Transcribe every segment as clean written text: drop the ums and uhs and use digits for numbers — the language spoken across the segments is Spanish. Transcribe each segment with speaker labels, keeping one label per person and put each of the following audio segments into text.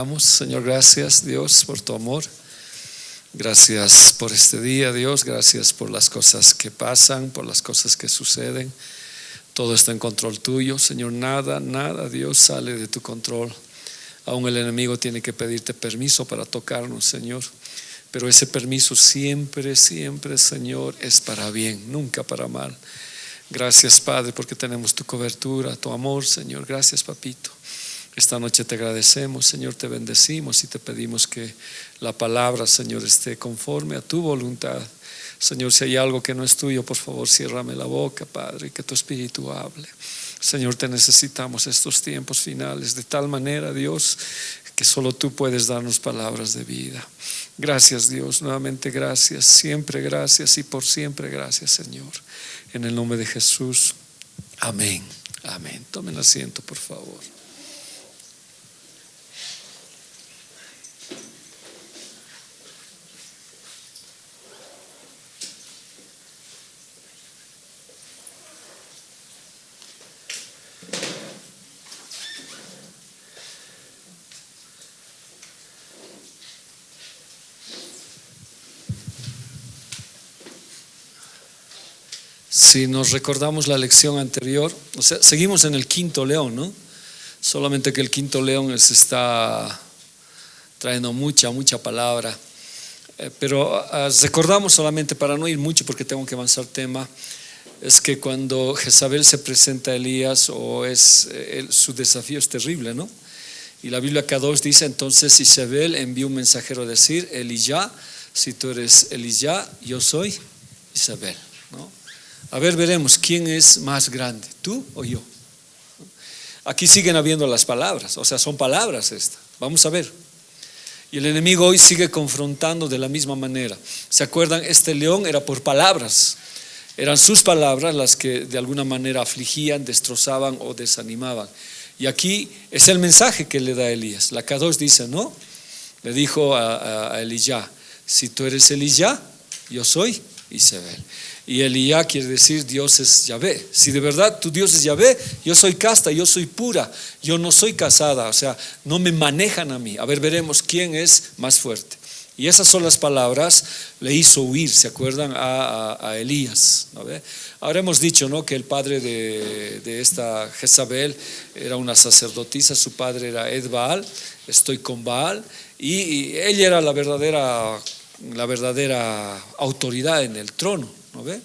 Speaker 1: Señor, gracias Dios por tu amor. Gracias por este día, Dios. Gracias por las cosas que pasan, por las cosas que suceden. Todo está en control tuyo, Señor. Nada, Dios, sale de tu control. Aún el enemigo tiene que pedirte permiso para tocarnos, Señor. Pero ese permiso siempre, Señor, es para bien, nunca para mal. Gracias, Padre, porque tenemos tu cobertura, tu amor, Señor. Gracias, Papito. Esta noche te agradecemos, Señor, te bendecimos y te pedimos que la palabra, Señor, esté conforme a tu voluntad. Señor, si hay algo que no es tuyo, por favor, ciérrame la boca, Padre, y que tu Espíritu hable. Señor, te necesitamos estos tiempos finales de tal manera, Dios, que solo tú puedes darnos palabras de vida. Gracias, Dios, nuevamente gracias, siempre gracias y por siempre gracias, Señor. En el nombre de Jesús, amén. Amén. Tomen asiento, por favor. Si nos recordamos la lección anterior, o sea, seguimos en el quinto león, ¿no? Solamente que el quinto león se está trayendo mucha palabra. Pero recordamos solamente, para no ir mucho porque tengo que avanzar tema, es que cuando Jezabel se presenta a Elías, su desafío es terrible, ¿no? Y la Biblia K2 dice: entonces Jezabel envió un mensajero a decir: Elías, si tú eres Elías, yo soy Jezabel, ¿no? A ver, veremos quién es más grande, tú o yo. Aquí siguen habiendo las palabras, o sea, son palabras estas. Vamos a ver. Y el enemigo hoy sigue confrontando de la misma manera. ¿Se acuerdan? Este león era por palabras. Eran sus palabras las que de alguna manera afligían, destrozaban o desanimaban. Y aquí es el mensaje que le da a Elías. La K2 dice, ¿no? Le dijo a Elías: si tú eres Elías, yo soy Jezabel. Y Elías quiere decir Dios es Yahvé. Si de verdad tu Dios es Yahvé, yo soy casta, yo soy pura, yo no soy casada, o sea, no me manejan a mí. A ver, veremos quién es más fuerte. Y esas son las palabras, le hizo huir, ¿se acuerdan? A Elías, ¿no ve? Ahora hemos dicho, ¿no?, que el padre de esta Jezabel era una sacerdotisa, su padre era Ed Baal, estoy con Baal, y ella era la verdadera autoridad en el trono, ¿no ve?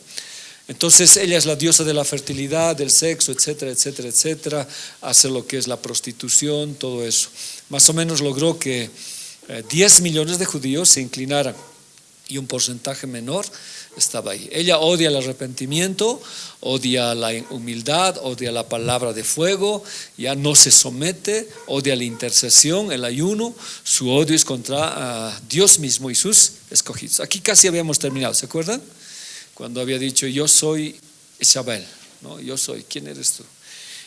Speaker 1: Entonces ella es la diosa de la fertilidad, del sexo, etcétera, hace lo que es la prostitución, todo eso. Más o menos logró que 10 millones de judíos se inclinaran y un porcentaje menor estaba ahí. Ella odia el arrepentimiento, odia la humildad, odia la palabra de fuego, ya no se somete, odia la intercesión, el ayuno. Su odio es contra Dios mismo y sus escogidos. Aquí casi habíamos terminado, ¿se acuerdan? Cuando había dicho: yo soy Jezabel, ¿no? Yo soy, ¿quién eres tú?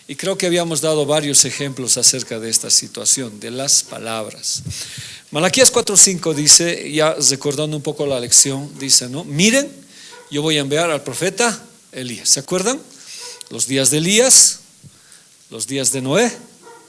Speaker 1: Y creo que habíamos dado varios ejemplos acerca de esta situación, de las palabras. Malaquías 4:5 dice, ya recordando un poco la lección, dice, ¿no? Miren, yo voy a enviar al profeta Elías. ¿Se acuerdan? Los días de Elías, los días de Noé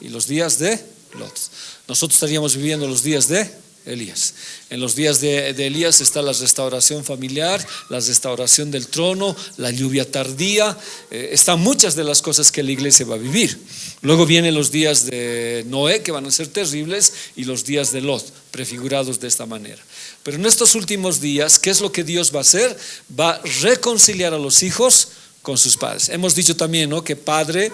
Speaker 1: y los días de Lot. Nosotros estaríamos viviendo los días de Elías. En los días de Elías está la restauración familiar, la restauración del trono, la lluvia tardía, están muchas de las cosas que la iglesia va a vivir. Luego vienen los días de Noé, que van a ser terribles, y los días de Lot, prefigurados de esta manera. Pero en estos últimos días, ¿qué es lo que Dios va a hacer? Va a reconciliar a los hijos con sus padres. Hemos dicho también, ¿no?, que padre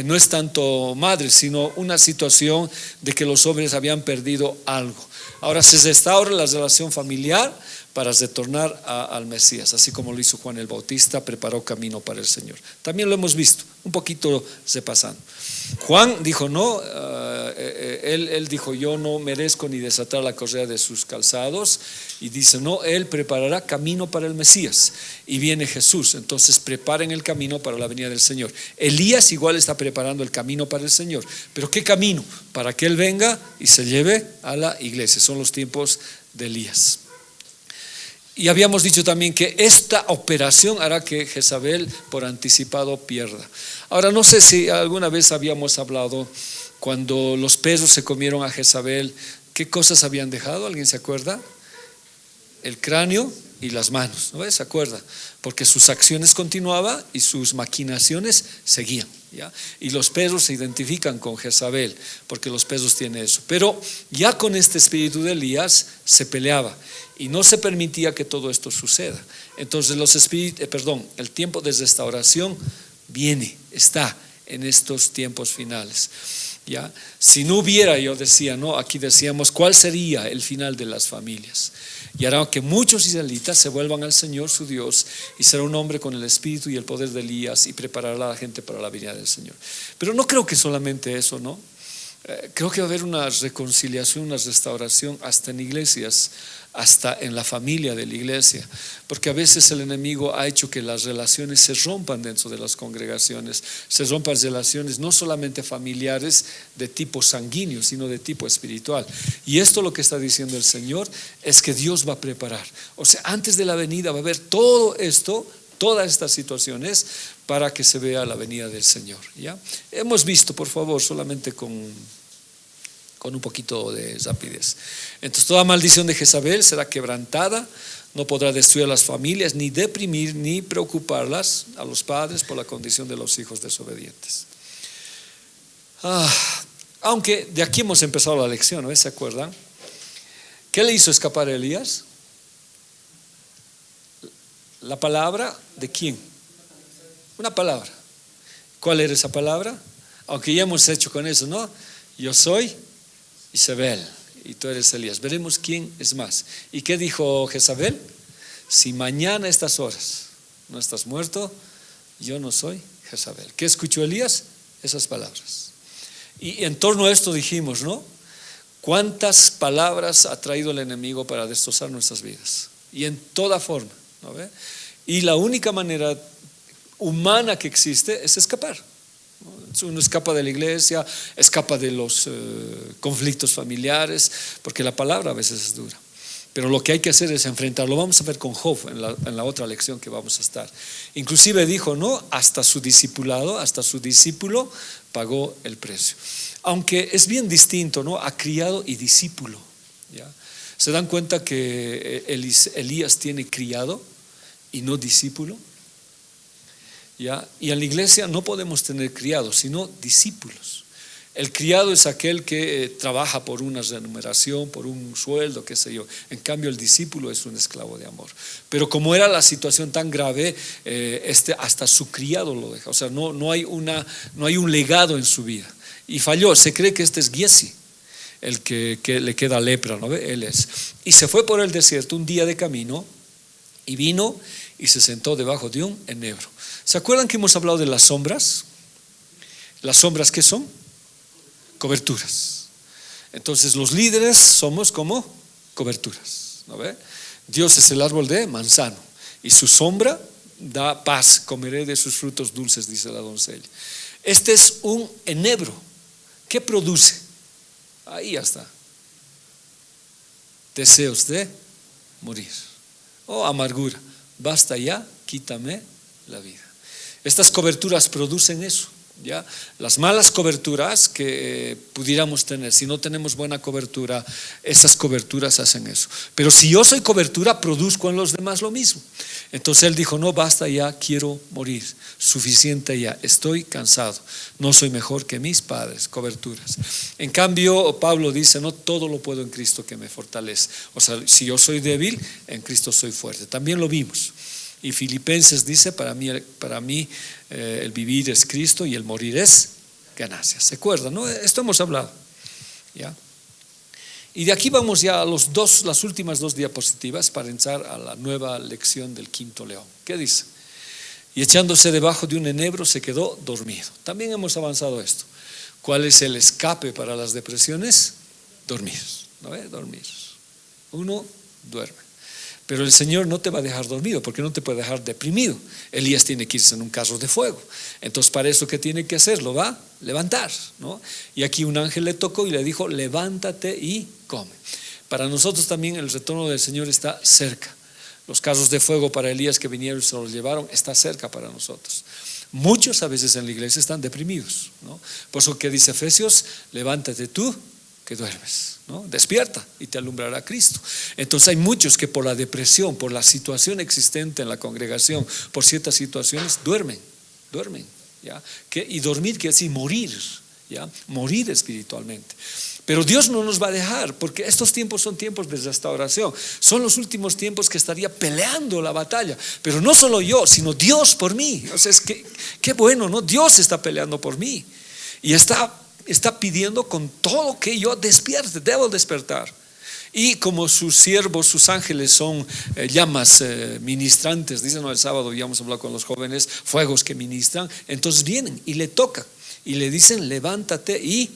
Speaker 1: no es tanto madre, sino una situación de que los hombres habían perdido algo. Ahora se restaura la relación familiar para retornar al Mesías, así como lo hizo Juan el Bautista, preparó camino para el Señor. También lo hemos visto, un poquito repasando. Juan dijo, no, él dijo: yo no merezco ni desatar la correa de sus calzados. Y dice, no, él preparará camino para el Mesías. Y viene Jesús, entonces preparen el camino para la venida del Señor. Elías igual está preparando el camino para el Señor. ¿Pero qué camino? Para que Él venga y se lleve a la iglesia. Son los tiempos de Elías. Y habíamos dicho también que esta operación hará que Jezabel por anticipado pierda. Ahora, no sé si alguna vez habíamos hablado Cuando los perros se comieron a Jezabel, ¿qué cosas habían dejado? ¿Alguien se acuerda? El cráneo y las manos, ¿no? ¿Se acuerda? Porque sus acciones continuaban y sus maquinaciones seguían, ¿ya? Y los perros se identifican con Jezabel, porque los perros tienen eso. Pero ya con este espíritu de Elías se peleaba y no se permitía que todo esto suceda. Entonces el tiempo de restauración está en estos tiempos finales, ¿ya? Si no hubiera, yo decía, ¿no? Aquí decíamos, ¿cuál sería el final de las familias? Y hará que muchos israelitas se vuelvan al Señor su Dios, y será un hombre con el espíritu y el poder de Elías, y preparará a la gente para la venida del Señor. Pero no creo que solamente eso, ¿no? Creo que va a haber una reconciliación, una restauración hasta en iglesias, hasta en la familia de la iglesia, porque a veces el enemigo ha hecho que las relaciones se rompan dentro de las congregaciones, se rompan relaciones no solamente familiares de tipo sanguíneo, sino de tipo espiritual. Y esto, lo que está diciendo el Señor, es que Dios va a preparar, o sea, antes de la venida va a haber todo esto, todas estas situaciones, para que se vea la venida del Señor, ¿ya? Hemos visto, por favor, solamente con un poquito de rapidez. Entonces, toda maldición de Jezabel será quebrantada, no podrá destruir a las familias, ni deprimir, ni preocuparlas a los padres por la condición de los hijos desobedientes. Aunque de aquí hemos empezado la lección, ¿no? ¿Se acuerdan? ¿Qué le hizo escapar a Elías? ¿La palabra de quién? Una palabra. ¿Cuál era esa palabra? Aunque ya hemos hecho con eso, ¿no? Yo soy Jezabel y tú eres Elías. Veremos quién es más. ¿Y qué dijo Jezabel? Si mañana a estas horas no estás muerto, yo no soy Jezabel. ¿Qué escuchó Elías? Esas palabras. Y en torno a esto dijimos, ¿no? ¿Cuántas palabras ha traído el enemigo para destrozar nuestras vidas? Y en toda forma, ¿no ve? Y la única manera humana que existe es escapar. Uno escapa de la iglesia, escapa de los conflictos familiares, porque la palabra a veces es dura. Pero lo que hay que hacer es enfrentarlo. Vamos a ver con Job en la otra lección que vamos a estar. Inclusive dijo, ¿no? Hasta su discipulado, hasta su discípulo pagó el precio. Aunque es bien distinto, ¿no? A criado y discípulo, ¿ya? ¿Se dan cuenta que Elías tiene criado y no discípulo? ¿Ya? Y en la iglesia no podemos tener criados, sino discípulos. El criado es aquel que trabaja por una remuneración, por un sueldo, qué sé yo. En cambio, el discípulo es un esclavo de amor. Pero como era la situación tan grave, hasta su criado lo deja. O sea, no hay un legado en su vida. Y falló. Se cree que este es Giesi, el que le queda lepra, ¿no ve? Él es. Y se fue por el desierto un día de camino, y vino y se sentó debajo de un enebro. ¿Se acuerdan que hemos hablado de las sombras? ¿Las sombras qué son? Coberturas. Entonces los líderes somos como coberturas, ¿no ve? Dios es el árbol de manzano y su sombra da paz, comeré de sus frutos dulces, dice la doncella. Este es un enebro. ¿Qué produce? Ahí ya está. Deseos de morir. Amargura. Basta ya, quítame la vida. Estas coberturas producen eso, ¿ya? Las malas coberturas que pudiéramos tener, si no tenemos buena cobertura, esas coberturas hacen eso. Pero si yo soy cobertura, produzco en los demás lo mismo. Entonces él dijo, no, basta ya, quiero morir, suficiente ya, estoy cansado, no soy mejor que mis padres. Coberturas. En cambio, Pablo dice, no, todo lo puedo en Cristo que me fortalece. O sea, si yo soy débil, en Cristo soy fuerte. También lo vimos. Y Filipenses dice, para mí el vivir es Cristo y el morir es ganancia. ¿Se acuerdan? ¿No? Esto hemos hablado, ¿ya? Y de aquí vamos ya a las últimas dos diapositivas para entrar a la nueva lección del quinto león. ¿Qué dice? Y echándose debajo de un enebro se quedó dormido. También hemos avanzado esto. ¿Cuál es el escape para las depresiones? Dormir, ¿no? Dormir. Uno duerme. Pero el Señor no te va a dejar dormido, porque no te puede dejar deprimido. Elías tiene que irse en un carro de fuego. Entonces, para eso, ¿qué tiene que hacer? Lo va a levantar, ¿no? Y aquí un ángel le tocó y le dijo, levántate y come. Para nosotros también el retorno del Señor está cerca. Los carros de fuego para Elías que vinieron y se los llevaron, está cerca para nosotros. Muchos a veces en la iglesia están deprimidos, ¿no? Por eso que dice Efesios, levántate tú que duermes, ¿no? Despierta y te alumbrará Cristo. Entonces hay muchos que por la depresión, por la situación existente en la congregación, por ciertas situaciones, duermen, ¿ya? Y dormir quiere decir morir, ¿ya? Morir espiritualmente. Pero Dios no nos va a dejar, porque estos tiempos son tiempos de restauración. Son los últimos tiempos que estaría peleando la batalla. Pero no solo yo, sino Dios por mí. O sea, es que qué bueno, ¿no? Dios está peleando por mí. Y está pidiendo con todo que yo despierte, debo despertar. Y como sus siervos, sus ángeles son llamas ministrantes, dicen, no, el sábado íbamos a hablar con los jóvenes, fuegos que ministran, entonces vienen y le tocan y le dicen, levántate y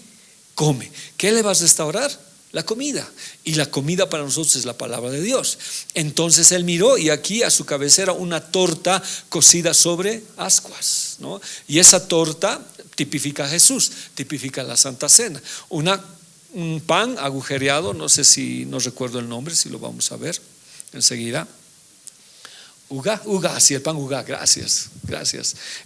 Speaker 1: come. ¿Qué le vas a restaurar? La comida. Y la comida para nosotros es la palabra de Dios. Entonces él miró y aquí a su cabecera una torta cocida sobre ascuas, ¿no? Y esa torta tipifica a Jesús, tipifica la Santa Cena. Un pan agujereado, no recuerdo el nombre, si lo vamos a ver enseguida. Ugá, sí, el pan ugá, gracias.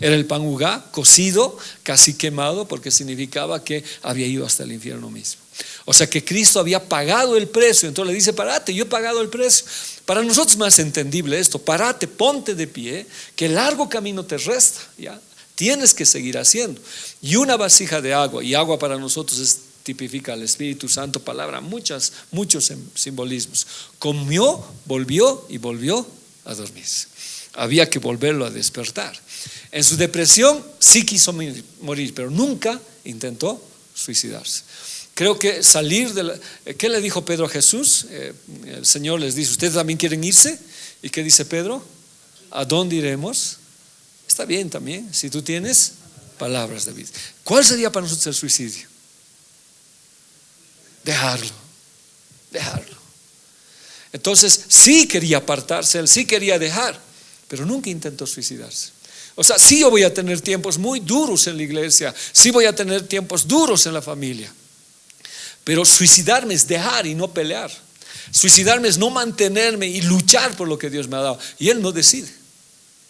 Speaker 1: Era el pan ugá, cocido, casi quemado, porque significaba que había ido hasta el infierno mismo. O sea que Cristo había pagado el precio. Entonces le dice, parate, yo he pagado el precio. Para nosotros es más entendible esto, parate, ponte de pie, que el largo camino te resta, ¿ya? Tienes que seguir haciendo. Y una vasija de agua, y agua para nosotros tipifica al Espíritu Santo, palabra, muchos simbolismos. Comió, volvió y volvió a dormirse. Había que volverlo a despertar. En su depresión sí quiso morir, pero nunca intentó suicidarse. Creo que salir ¿qué le dijo Pedro a Jesús? El Señor les dice, ¿ustedes también quieren irse? ¿Y qué dice Pedro? ¿A dónde iremos? Está bien también, si tú tienes palabras de vida. ¿Cuál sería para nosotros el suicidio? Dejarlo. Entonces sí quería apartarse, él sí quería dejar, pero nunca intentó suicidarse. O sea, sí yo voy a tener tiempos muy duros en la iglesia, sí voy a tener tiempos duros en la familia, pero suicidarme es dejar y no pelear. Suicidarme es no mantenerme y luchar por lo que Dios me ha dado. Y él no decide,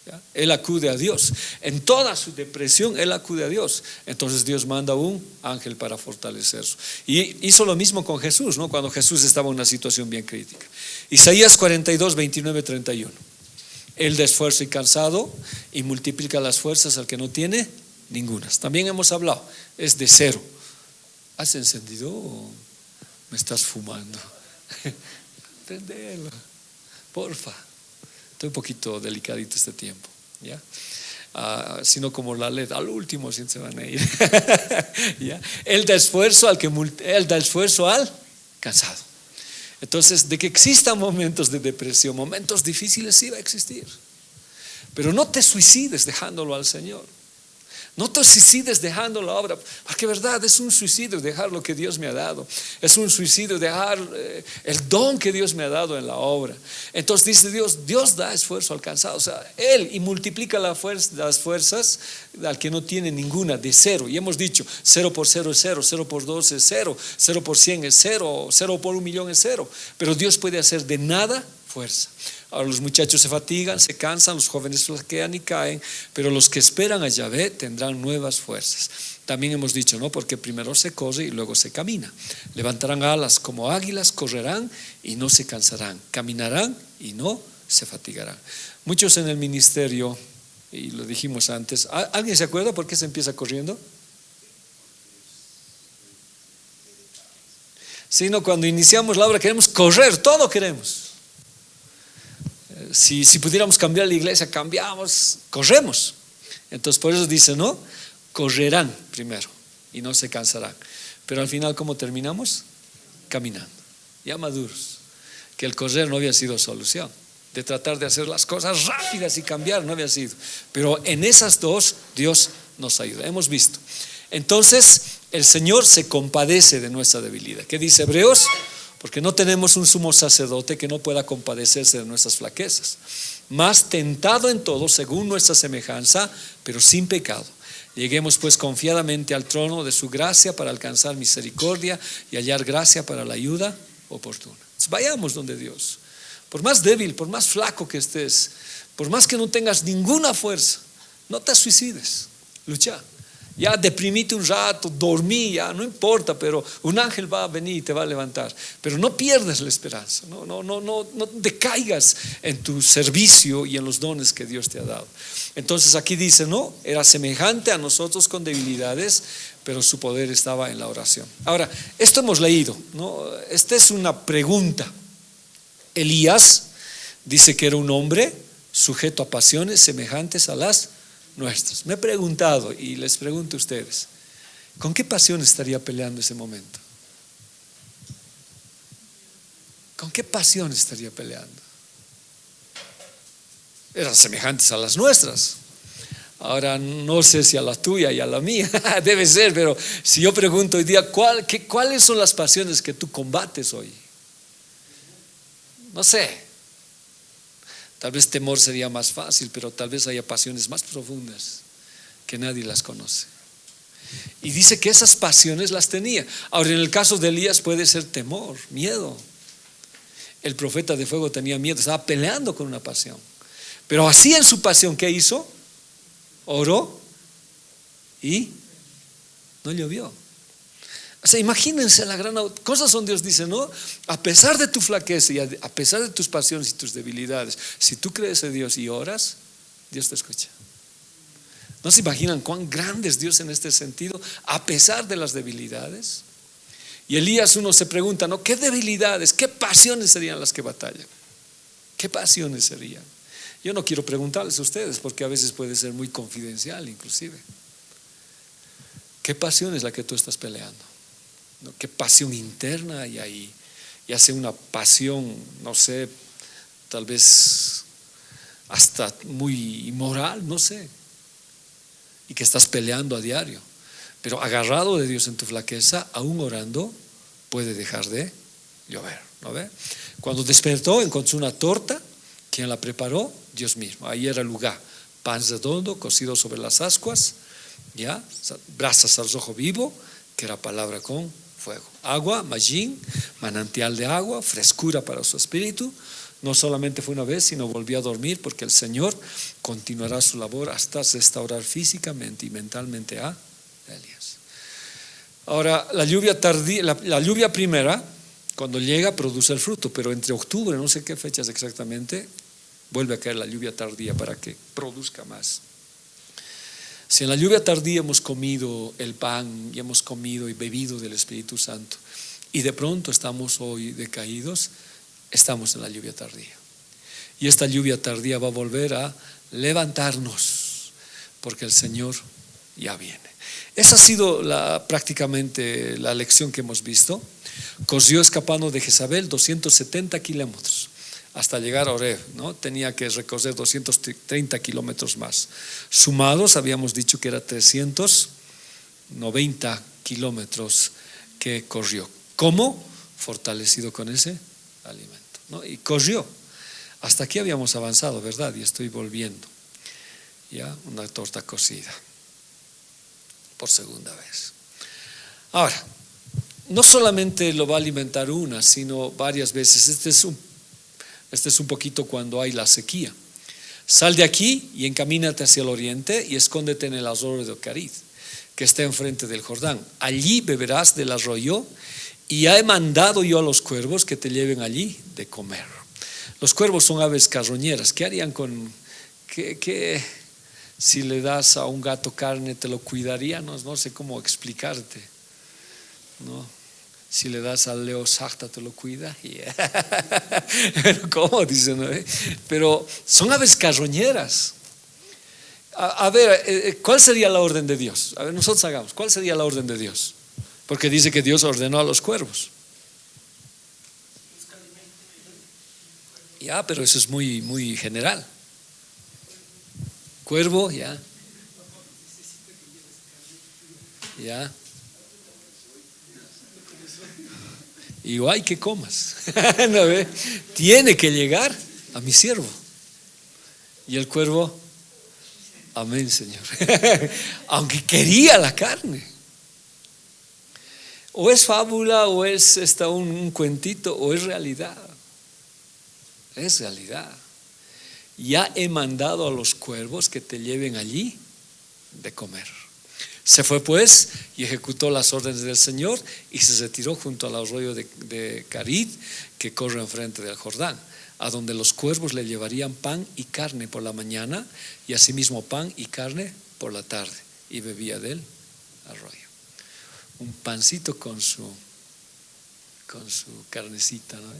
Speaker 1: ¿ya? Él acude a Dios. En toda su depresión él acude a Dios. Entonces Dios manda un ángel para fortalecerlo. Y hizo lo mismo con Jesús, ¿no? Cuando Jesús estaba en una situación bien crítica. Isaías 42, 29, 31. Él da esfuerzo y cansado y multiplica las fuerzas al que no tiene ningunas. También hemos hablado, es de cero. ¿Has encendido o me estás fumando? Prendelo, porfa. Estoy un poquito delicadito este tiempo, ¿ya? Sino como la LED, al último sí se van a ir. ¿Ya? Él da esfuerzo al cansado. Entonces, de que existan momentos de depresión, momentos difíciles, sí va a existir. Pero no te suicides dejándolo al Señor. No te suicides dejando la obra, porque verdad es un suicidio dejar lo que Dios me ha dado. Es un suicidio dejar el don que Dios me ha dado en la obra. Entonces dice Dios da esfuerzo al cansado. O sea, Él y multiplica las fuerzas al que no tiene ninguna, de cero. Y hemos dicho, 0 por 0 es 0, 0 por 2 es 0, 0 por 100 es 0, 0 por 1.000.000 es 0. Pero Dios puede hacer de nada fuerza. Ahora los muchachos se fatigan, se cansan, los jóvenes flaquean y caen, pero los que esperan a Yahvé tendrán nuevas fuerzas. También hemos dicho, ¿no? Porque primero se corre y luego se camina. Levantarán alas como águilas, correrán y no se cansarán, caminarán y no se fatigarán. Muchos en el ministerio, y lo dijimos antes, ¿alguien se acuerda por qué se empieza corriendo? Sino cuando iniciamos la obra queremos correr, todo queremos. Si pudiéramos cambiar la iglesia, cambiamos, corremos. Entonces por eso dice, ¿no? Correrán primero y no se cansarán. Pero al final, ¿cómo terminamos? Caminando, ya maduros. Que el correr no había sido solución. De tratar de hacer las cosas rápidas y cambiar no había sido. Pero en esas dos Dios nos ayuda, hemos visto. Entonces el Señor se compadece de nuestra debilidad. ¿Qué dice Hebreos? Porque no tenemos un sumo sacerdote que no pueda compadecerse de nuestras flaquezas, mas tentado en todo según nuestra semejanza, pero sin pecado. Lleguemos pues confiadamente al trono de su gracia para alcanzar misericordia y hallar gracia para la ayuda oportuna. Entonces, vayamos donde Dios. Por más débil, por más flaco que estés, por más que no tengas ninguna fuerza, No te suicides, lucha. Ya deprimite un rato, dormí, ya no importa, pero un ángel va a venir y te va a levantar. Pero no pierdas la esperanza, no decaigas en tu servicio y en los dones que Dios te ha dado. Entonces aquí dice, no, era semejante a nosotros con debilidades, pero su poder estaba en la oración. Ahora, esto hemos leído, ¿no? Esta es una pregunta. Elías dice que era un hombre sujeto a pasiones semejantes a las nuestras. Me he preguntado y les pregunto a ustedes, ¿con qué pasión estaría peleando ese momento? ¿Con qué pasión estaría peleando? Eran semejantes a las nuestras. Ahora no sé si a la tuya y a la mía, debe ser, pero si yo pregunto hoy día, ¿cuáles son las pasiones que tú combates hoy? No sé. Tal vez temor sería más fácil, pero tal vez haya pasiones más profundas que nadie las conoce. Y dice que esas pasiones las tenía. Ahora, en el caso de Elías puede ser temor, miedo. El profeta de fuego tenía miedo, estaba peleando con una pasión. Pero así en su pasión, ¿qué hizo? Oró y no llovió. O sea, imagínense la gran cosas donde Dios dice, no, a pesar de tu flaqueza y a pesar de tus pasiones y tus debilidades, si tú crees en Dios y oras, Dios te escucha. ¿No se imaginan cuán grande es Dios en este sentido, a pesar de las debilidades? Y Elías, uno se pregunta, ¿no? ¿Qué debilidades, qué pasiones serían las que batallan? ¿Qué pasiones serían? Yo no quiero preguntarles a ustedes porque a veces puede ser muy confidencial inclusive. ¿Qué pasión es la que tú estás peleando? ¿No? ¿Qué pasión interna hay ahí? Ya sea una pasión, no sé, tal vez hasta muy inmoral, no sé, y que estás peleando a diario, pero agarrado de Dios en tu flaqueza, aún orando, puede dejar de llover, ¿no ve? Cuando despertó encontró una torta. ¿Quién la preparó? Dios mismo. Ahí era el lugar, pan redondo cocido sobre las ascuas, ya, brasas al rojo vivo, que era palabra con fuego, agua, magín, manantial de agua, frescura para su espíritu. No solamente fue una vez, sino volvió a dormir, porque el Señor continuará su labor hasta restaurar físicamente y mentalmente a Elías. Ahora, la lluvia tardía, la lluvia primera, cuando llega, produce el fruto, pero entre octubre, no sé qué fechas exactamente, vuelve a caer la lluvia tardía para que produzca más. Si en la lluvia tardía hemos comido el pan y hemos comido y bebido del Espíritu Santo, y de pronto estamos hoy decaídos, estamos en la lluvia tardía. Y esta lluvia tardía va a volver a levantarnos, porque el Señor ya viene. Esa ha sido prácticamente la lección que hemos visto. Corrió escapando de Jezabel 270 kilómetros hasta llegar a Oreb, ¿no? Tenía que recorrer 230 kilómetros más. Sumados, habíamos dicho que era 390 kilómetros que corrió. ¿Cómo? Fortalecido con ese alimento, ¿no? Y corrió. Hasta aquí habíamos avanzado, ¿verdad? Y estoy volviendo. Ya, una torta cocida por segunda vez. Ahora, no solamente lo va a alimentar una, sino varias veces. Este es un poquito cuando hay la sequía. Sal de aquí y encamínate hacia el oriente y escóndete en el arroyo de Ocarid, que está enfrente del Jordán. Allí beberás del arroyo, y he mandado yo a los cuervos que te lleven allí de comer. Los cuervos son aves carroñeras. ¿Qué harían con si le das a un gato carne, te lo cuidaría? No sé cómo explicarte, ¿no? Si le das al león sarta, te lo cuida. Pero ¿cómo? Dicen, ¿no? Pero son aves carroñeras. A ver, ¿cuál sería la orden de Dios? A ver, nosotros hagamos, ¿cuál sería la orden de Dios? Porque dice que Dios ordenó a los cuervos. Ya, pero eso es muy, muy general. Cuervo, ya. Ya. Y hay que comas. ¿No ve? Tiene que llegar a mi siervo. Y el cuervo, amén, Señor. Aunque quería la carne. O es fábula, o es un cuentito, o es realidad. Es realidad. ya he mandado a los cuervos que te lleven allí de comer. Se fue pues y ejecutó las órdenes del Señor y se retiró junto al arroyo de Carit, que corre enfrente del Jordán, a donde los cuervos le llevarían pan y carne por la mañana y asimismo pan y carne por la tarde, y bebía del arroyo. Un pancito con su carnecita, ¿no?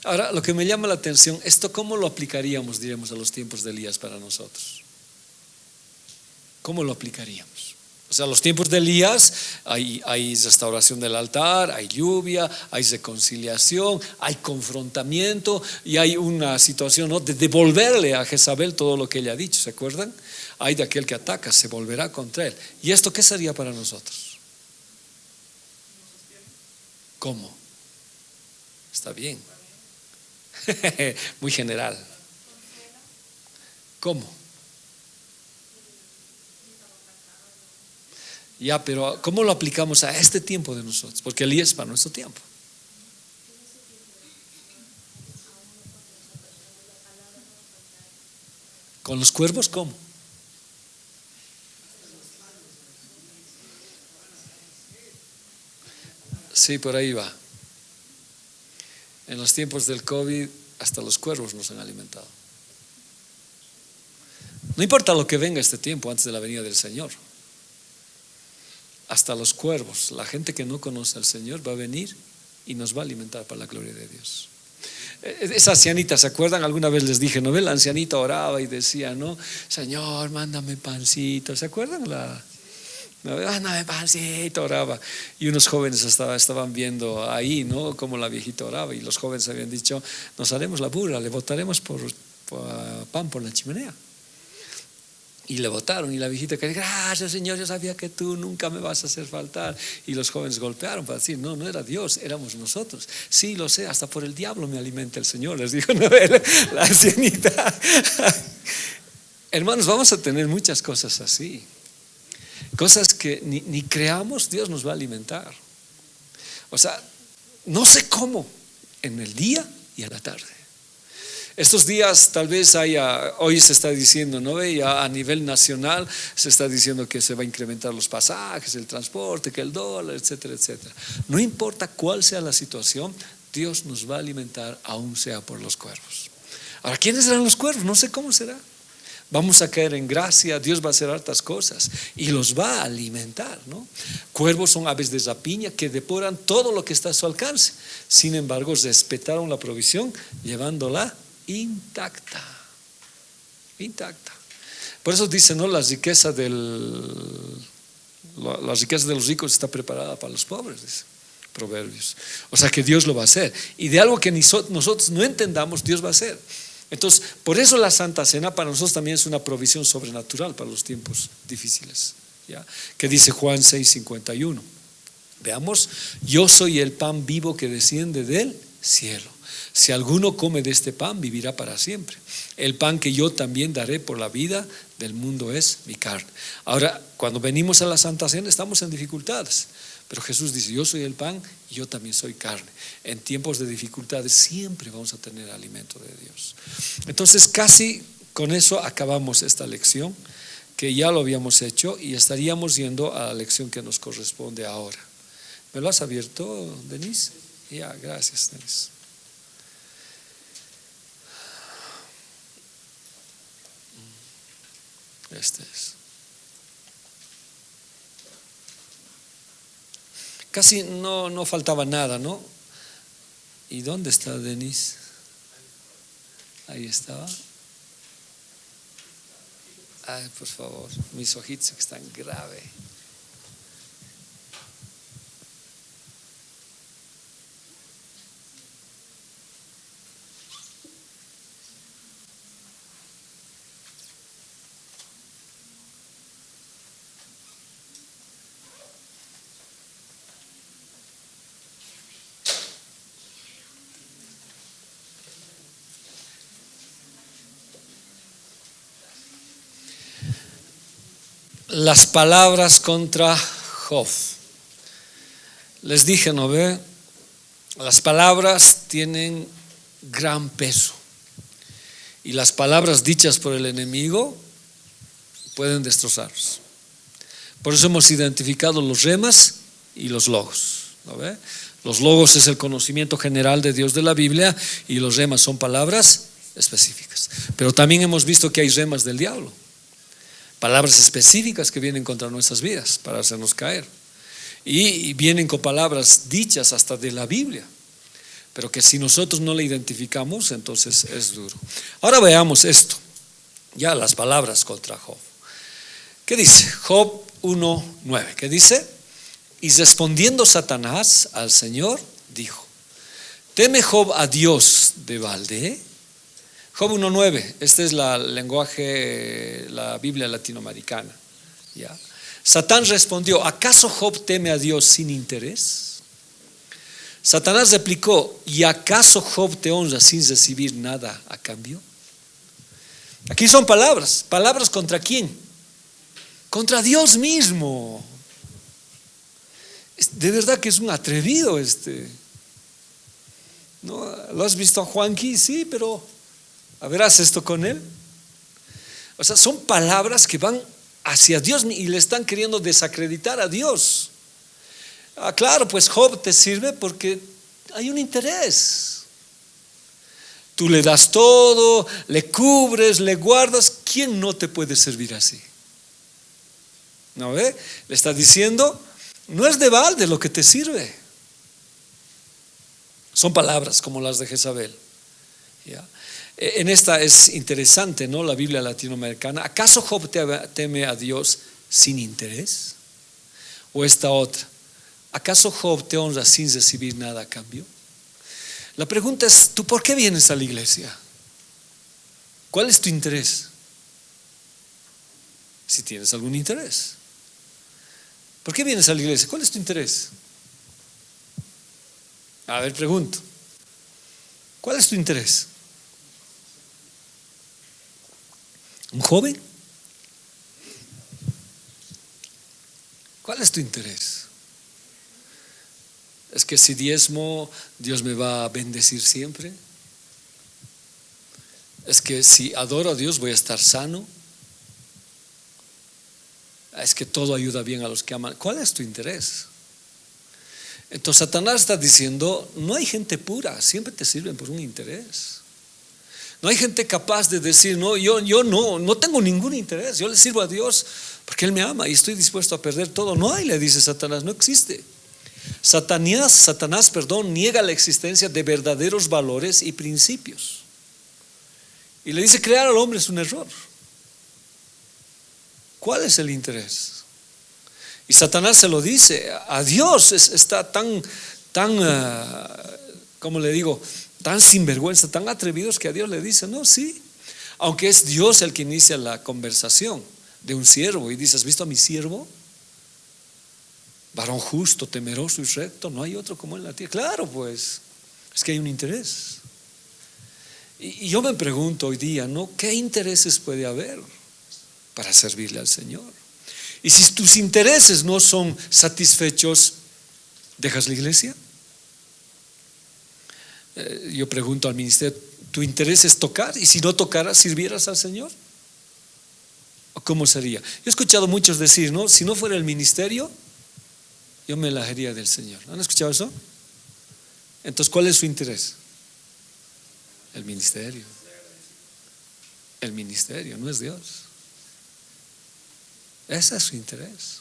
Speaker 1: Ahora, lo que me llama la atención, esto cómo lo aplicaríamos, diremos, a los tiempos de Elías para nosotros. ¿Cómo lo aplicaríamos? O sea, los tiempos de Elías hay restauración del altar, hay lluvia, hay reconciliación, hay confrontamiento y hay una situación, ¿no?, de devolverle a Jezabel todo lo que ella ha dicho. ¿Se acuerdan? Hay de aquel que ataca, se volverá contra él. ¿Y esto qué sería para nosotros? ¿Cómo? Está bien. Muy general. ¿Cómo? Ya, pero ¿cómo lo aplicamos a este tiempo de nosotros? Porque Elías es para nuestro tiempo. ¿Con los cuervos cómo? Sí, por ahí va. En los tiempos del COVID hasta los cuervos nos han alimentado. No importa lo que venga este tiempo antes de la venida del Señor. Hasta los cuervos, la gente que no conoce al Señor va a venir y nos va a alimentar para la gloria de Dios. Esa ancianita, ¿se acuerdan? Alguna vez les dije, ¿no ve? La ancianita oraba y decía, ¿no? Señor, mándame pancito. ¿Se acuerdan? Mándame pancito, oraba. Y unos jóvenes estaban viendo ahí, ¿no?, cómo la viejita oraba. Y los jóvenes habían dicho, nos haremos la burla, le botaremos por pan por la chimenea. Y le votaron, y la viejita que gracias Señor, yo sabía que tú nunca me vas a hacer faltar. Y los jóvenes golpearon para decir, no era Dios, éramos nosotros. Sí, lo sé, hasta por el diablo me alimenta el Señor, les dijo la ancianita. Hermanos, vamos a tener muchas cosas así, cosas que ni creamos, Dios nos va a alimentar. O sea, no sé cómo, en el día y en la tarde. Estos días tal vez hoy se está diciendo, ¿no? Ya a nivel nacional se está diciendo que se va a incrementar los pasajes, el transporte, que el dólar, etcétera, etcétera. No importa cuál sea la situación, Dios nos va a alimentar, aun sea por los cuervos. Ahora, ¿quiénes serán los cuervos? No sé cómo será. Vamos a caer en gracia, Dios va a hacer hartas cosas y los va a alimentar, ¿no? Cuervos son aves de rapiña que devoran todo lo que está a su alcance. Sin embargo, respetaron la provisión llevándola intacta. Por eso dice, ¿no?, la riqueza de los ricos está preparada para los pobres, dice Proverbios. O sea que Dios lo va a hacer, y de algo que nosotros no entendamos, Dios va a hacer. Entonces, por eso la Santa Cena para nosotros también es una provisión sobrenatural para los tiempos difíciles, ¿ya? Que dice Juan 6:51. Veamos, yo soy el pan vivo que desciende del cielo. Si alguno come de este pan, vivirá para siempre. El pan que yo también daré por la vida del mundo es mi carne. Ahora, cuando venimos a la Santa Cena estamos en dificultades, pero Jesús dice, yo soy el pan y yo también soy carne. En tiempos de dificultades siempre vamos a tener alimento de Dios. Entonces, casi con eso acabamos esta lección, que ya lo habíamos hecho, y estaríamos yendo a la lección que nos corresponde ahora. ¿Me lo has abierto, Denise? Ya, gracias, Denise. Este es. Casi no faltaba nada, ¿no? ¿Y dónde está Denise? Ahí estaba. Ay, por favor, mis ojitos que están grave. Las palabras contra Job. Les dije, ¿no ve? Las palabras tienen gran peso. Y las palabras dichas por el enemigo pueden destrozarnos. Por eso hemos identificado los remas y los logos, ¿no ve? Los logos es el conocimiento general de Dios de la Biblia y los remas son palabras específicas. Pero también hemos visto que hay remas del diablo, palabras específicas que vienen contra nuestras vidas para hacernos caer. Y vienen con palabras dichas hasta de la Biblia, pero que si nosotros no la identificamos, entonces es duro. Ahora veamos esto, ya las palabras contra Job. ¿Qué dice? Job 1:9. ¿Qué dice? Y respondiendo Satanás al Señor, dijo: ¿teme Job a Dios de balde? Job 1:9, este es el lenguaje, la Biblia latinoamericana, ¿ya? Satán respondió: ¿acaso Job teme a Dios sin interés? Satanás replicó: ¿y acaso Job te honra sin recibir nada a cambio? Aquí son palabras contra quién? Contra Dios mismo. De verdad que es un atrevido ¿no? ¿Lo has visto a Juanqui? Sí, pero a ver, haz esto con él. O sea, son palabras que van hacia Dios y le están queriendo desacreditar a Dios. Claro, pues Job te sirve porque hay un interés. Tú le das todo, le cubres, le guardas. ¿Quién no te puede servir así? ¿No ve? Le está diciendo: no es de balde lo que te sirve. Son palabras como las de Jezabel, ¿ya? En esta es interesante, ¿no? La Biblia latinoamericana. ¿Acaso Job teme a Dios sin interés? O esta otra: ¿acaso Job te honra sin recibir nada a cambio? La pregunta es: ¿tú por qué vienes a la iglesia? ¿Cuál es tu interés? Si tienes algún interés. ¿Por qué vienes a la iglesia? ¿Cuál es tu interés? A ver, pregunto: ¿cuál es tu interés? ¿Un joven? ¿Cuál es tu interés? ¿Es que si diezmo, Dios me va a bendecir siempre? ¿Es que si adoro a Dios voy a estar sano? ¿Es que todo ayuda bien a los que aman? ¿Cuál es tu interés? Entonces Satanás está diciendo: no hay gente pura, siempre te sirven por un interés. No hay gente capaz de decir: no, yo no tengo ningún interés, yo le sirvo a Dios porque Él me ama y estoy dispuesto a perder todo. No hay, le dice Satanás, no existe. Satanás, niega la existencia de verdaderos valores y principios. Y le dice: crear al hombre es un error. ¿Cuál es el interés? Y Satanás se lo dice a Dios. Está tan ¿cómo le digo? Tan sinvergüenza, tan atrevidos, que a Dios le dice: no, sí, aunque es Dios el que inicia la conversación de un siervo y dice: ¿has visto a mi siervo? Varón justo, temeroso y recto, no hay otro como él en la tierra. Claro, pues, es que hay un interés. Y yo me pregunto hoy día, ¿no? ¿Qué intereses puede haber para servirle al Señor? Y si tus intereses no son satisfechos, ¿dejas la iglesia? Yo pregunto al ministerio: ¿tu interés es tocar? Y si no tocaras, ¿sirvieras al Señor? ¿O cómo sería? Yo he escuchado muchos decir: no, si no fuera el ministerio, yo me alejaría del Señor. ¿Han escuchado eso? Entonces, ¿cuál es su interés? El ministerio. El ministerio, no es Dios. Ese es su interés.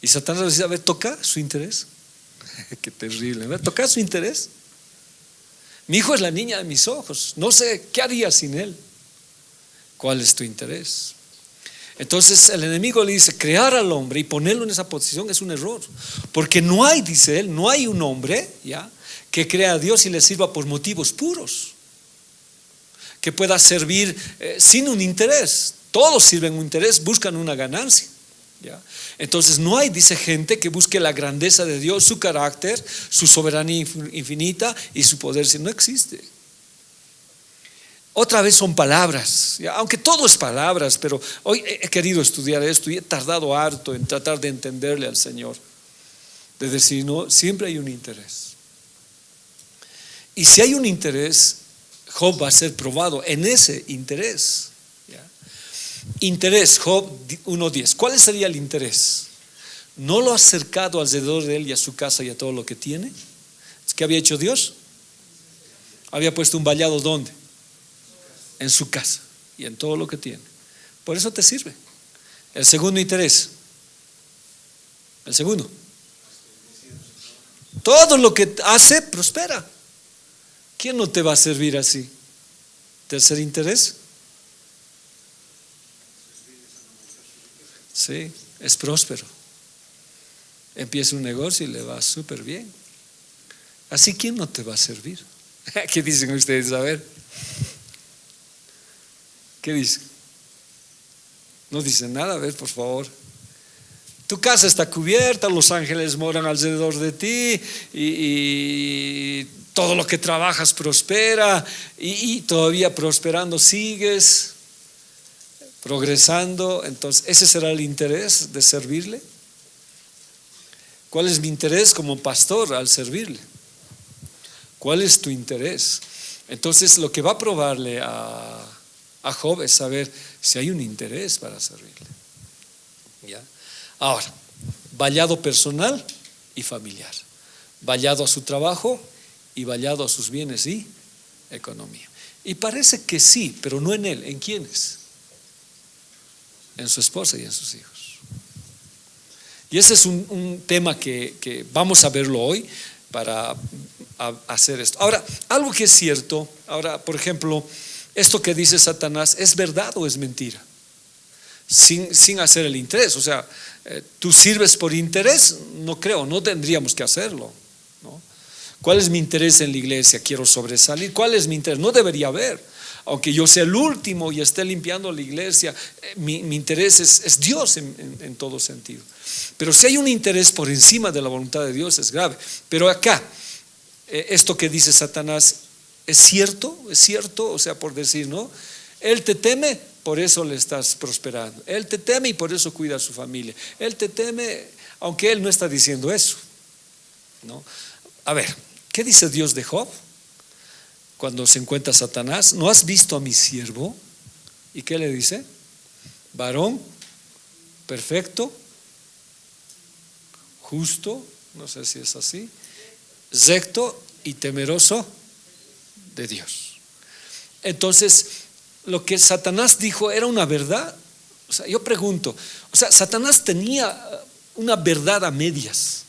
Speaker 1: Y Satanás dice: a ver, toca su interés. Qué terrible. A ver, toca su interés. Mi hijo es la niña de mis ojos, no sé qué haría sin él. ¿Cuál es tu interés? Entonces el enemigo le dice: crear al hombre y ponerlo en esa posición es un error, porque no hay, dice él, no hay un hombre, ¿ya?, que crea a Dios y le sirva por motivos puros, que pueda servir sin un interés. Todos sirven un interés, buscan una ganancia, ¿ya? Entonces no hay, dice, gente que busque la grandeza de Dios, su carácter, su soberanía infinita y su poder. Si no existe. Otra vez son palabras, ¿ya? Aunque todo es palabras, pero hoy he querido estudiar esto y he tardado harto en tratar de entenderle al Señor, de decir: no, siempre hay un interés. Y si hay un interés, Job va a ser probado en ese interés. ¿Ya? Interés, Job 1:10. ¿Cuál sería el interés? ¿No lo ha cercado alrededor de él y a su casa y a todo lo que tiene? ¿Qué había hecho Dios? Había puesto un vallado ¿dónde? En su casa y en todo lo que tiene. Por eso te sirve. El segundo interés. El segundo. Todo lo que hace prospera. ¿Quién no te va a servir así? Tercer interés. Sí, es próspero. Empieza un negocio y le va súper bien. Así, ¿quién no te va a servir? ¿Qué dicen ustedes? A ver. ¿Qué dicen? No dicen nada, a ver, por favor. Tu casa está cubierta, los ángeles moran alrededor de ti y todo lo que trabajas prospera y todavía prosperando sigues, progresando. Entonces, ¿ese será el interés de servirle? ¿Cuál es mi interés como pastor al servirle? ¿Cuál es tu interés? Entonces, lo que va a probarle a Job es saber si hay un interés para servirle. ¿Ya? Ahora, vallado personal y familiar, vallado a su trabajo y vallado a sus bienes y economía. Y parece que sí, pero no en él. ¿En quiénes? En su esposa y en sus hijos. Y ese es un tema que vamos a verlo hoy para hacer esto. Ahora, algo que es cierto, ahora, por ejemplo, esto que dice Satanás, ¿es verdad o es mentira? Sin hacer el interés. O sea, tú sirves por interés, no creo, no tendríamos que hacerlo, ¿no? ¿Cuál es mi interés en la iglesia? Quiero sobresalir. ¿Cuál es mi interés? No debería haber. Aunque yo sea el último y esté limpiando la iglesia, mi interés es Dios en todo sentido. Pero si hay un interés por encima de la voluntad de Dios, es grave. Pero acá, esto que dice Satanás, ¿es cierto? ¿Es cierto? O sea, por decir, ¿no? Él te teme, por eso le estás prosperando. Él te teme y por eso cuida a su familia. Él te teme, aunque él no está diciendo eso, ¿no? A ver, ¿qué dice Dios de Job? Cuando se encuentra Satanás, ¿no has visto a mi siervo? ¿Y qué le dice? Varón, perfecto, justo, no sé si es así, recto y temeroso de Dios. Entonces, lo que Satanás dijo era una verdad. O sea, yo pregunto, o sea, Satanás tenía una verdad a medias.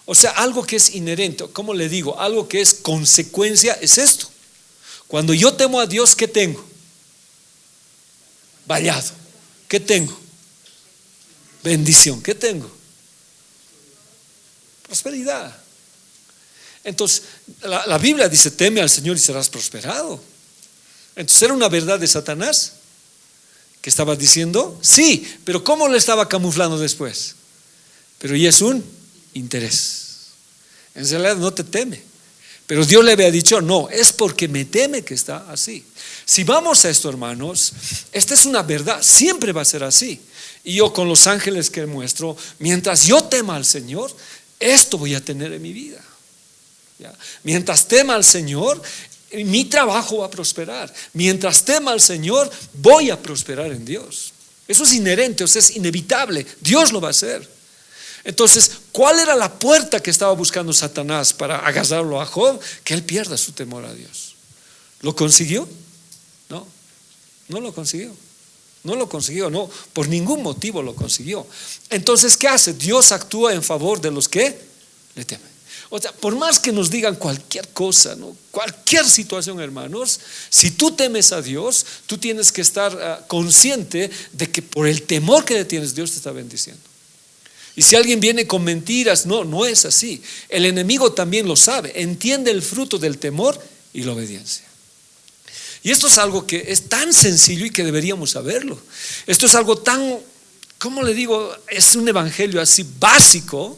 Speaker 1: O sea, algo que es inherente, ¿cómo le digo? Algo que es consecuencia es esto. Cuando yo temo a Dios, ¿qué tengo? Vallado. ¿Qué tengo? Bendición. ¿Qué tengo? Prosperidad. Entonces, la Biblia dice, teme al Señor y serás prosperado. Entonces, ¿era una verdad de Satanás? ¿Qué estaba diciendo? Sí, pero ¿cómo le estaba camuflando después? Pero ya es un interés. En realidad no te teme. Pero Dios le había dicho, no, es porque me teme que está así. Si vamos a esto, hermanos, esta es una verdad, siempre va a ser así. Y yo con los ángeles que muestro, mientras yo tema al Señor, esto voy a tener en mi vida. ¿Ya? Mientras tema al Señor, mi trabajo va a prosperar. Mientras tema al Señor, voy a prosperar en Dios. Eso es inherente, o sea, es inevitable. Dios lo va a hacer. Entonces, ¿cuál era la puerta que estaba buscando Satanás para agarrarlo a Job? Que él pierda su temor a Dios. ¿Lo consiguió? No, no lo consiguió. No lo consiguió, no, por ningún motivo lo consiguió. Entonces, ¿qué hace? Dios actúa en favor de los que le temen. O sea, por más que nos digan cualquier cosa, ¿no? Cualquier situación, hermanos, si tú temes a Dios, tú tienes que estar consciente de que por el temor que le tienes, Dios te está bendiciendo. Y si alguien viene con mentiras, no es así. El enemigo también lo sabe, entiende el fruto del temor y la obediencia. Y esto es algo que es tan sencillo y que deberíamos saberlo. Esto es algo tan, ¿cómo le digo? Es un evangelio así básico,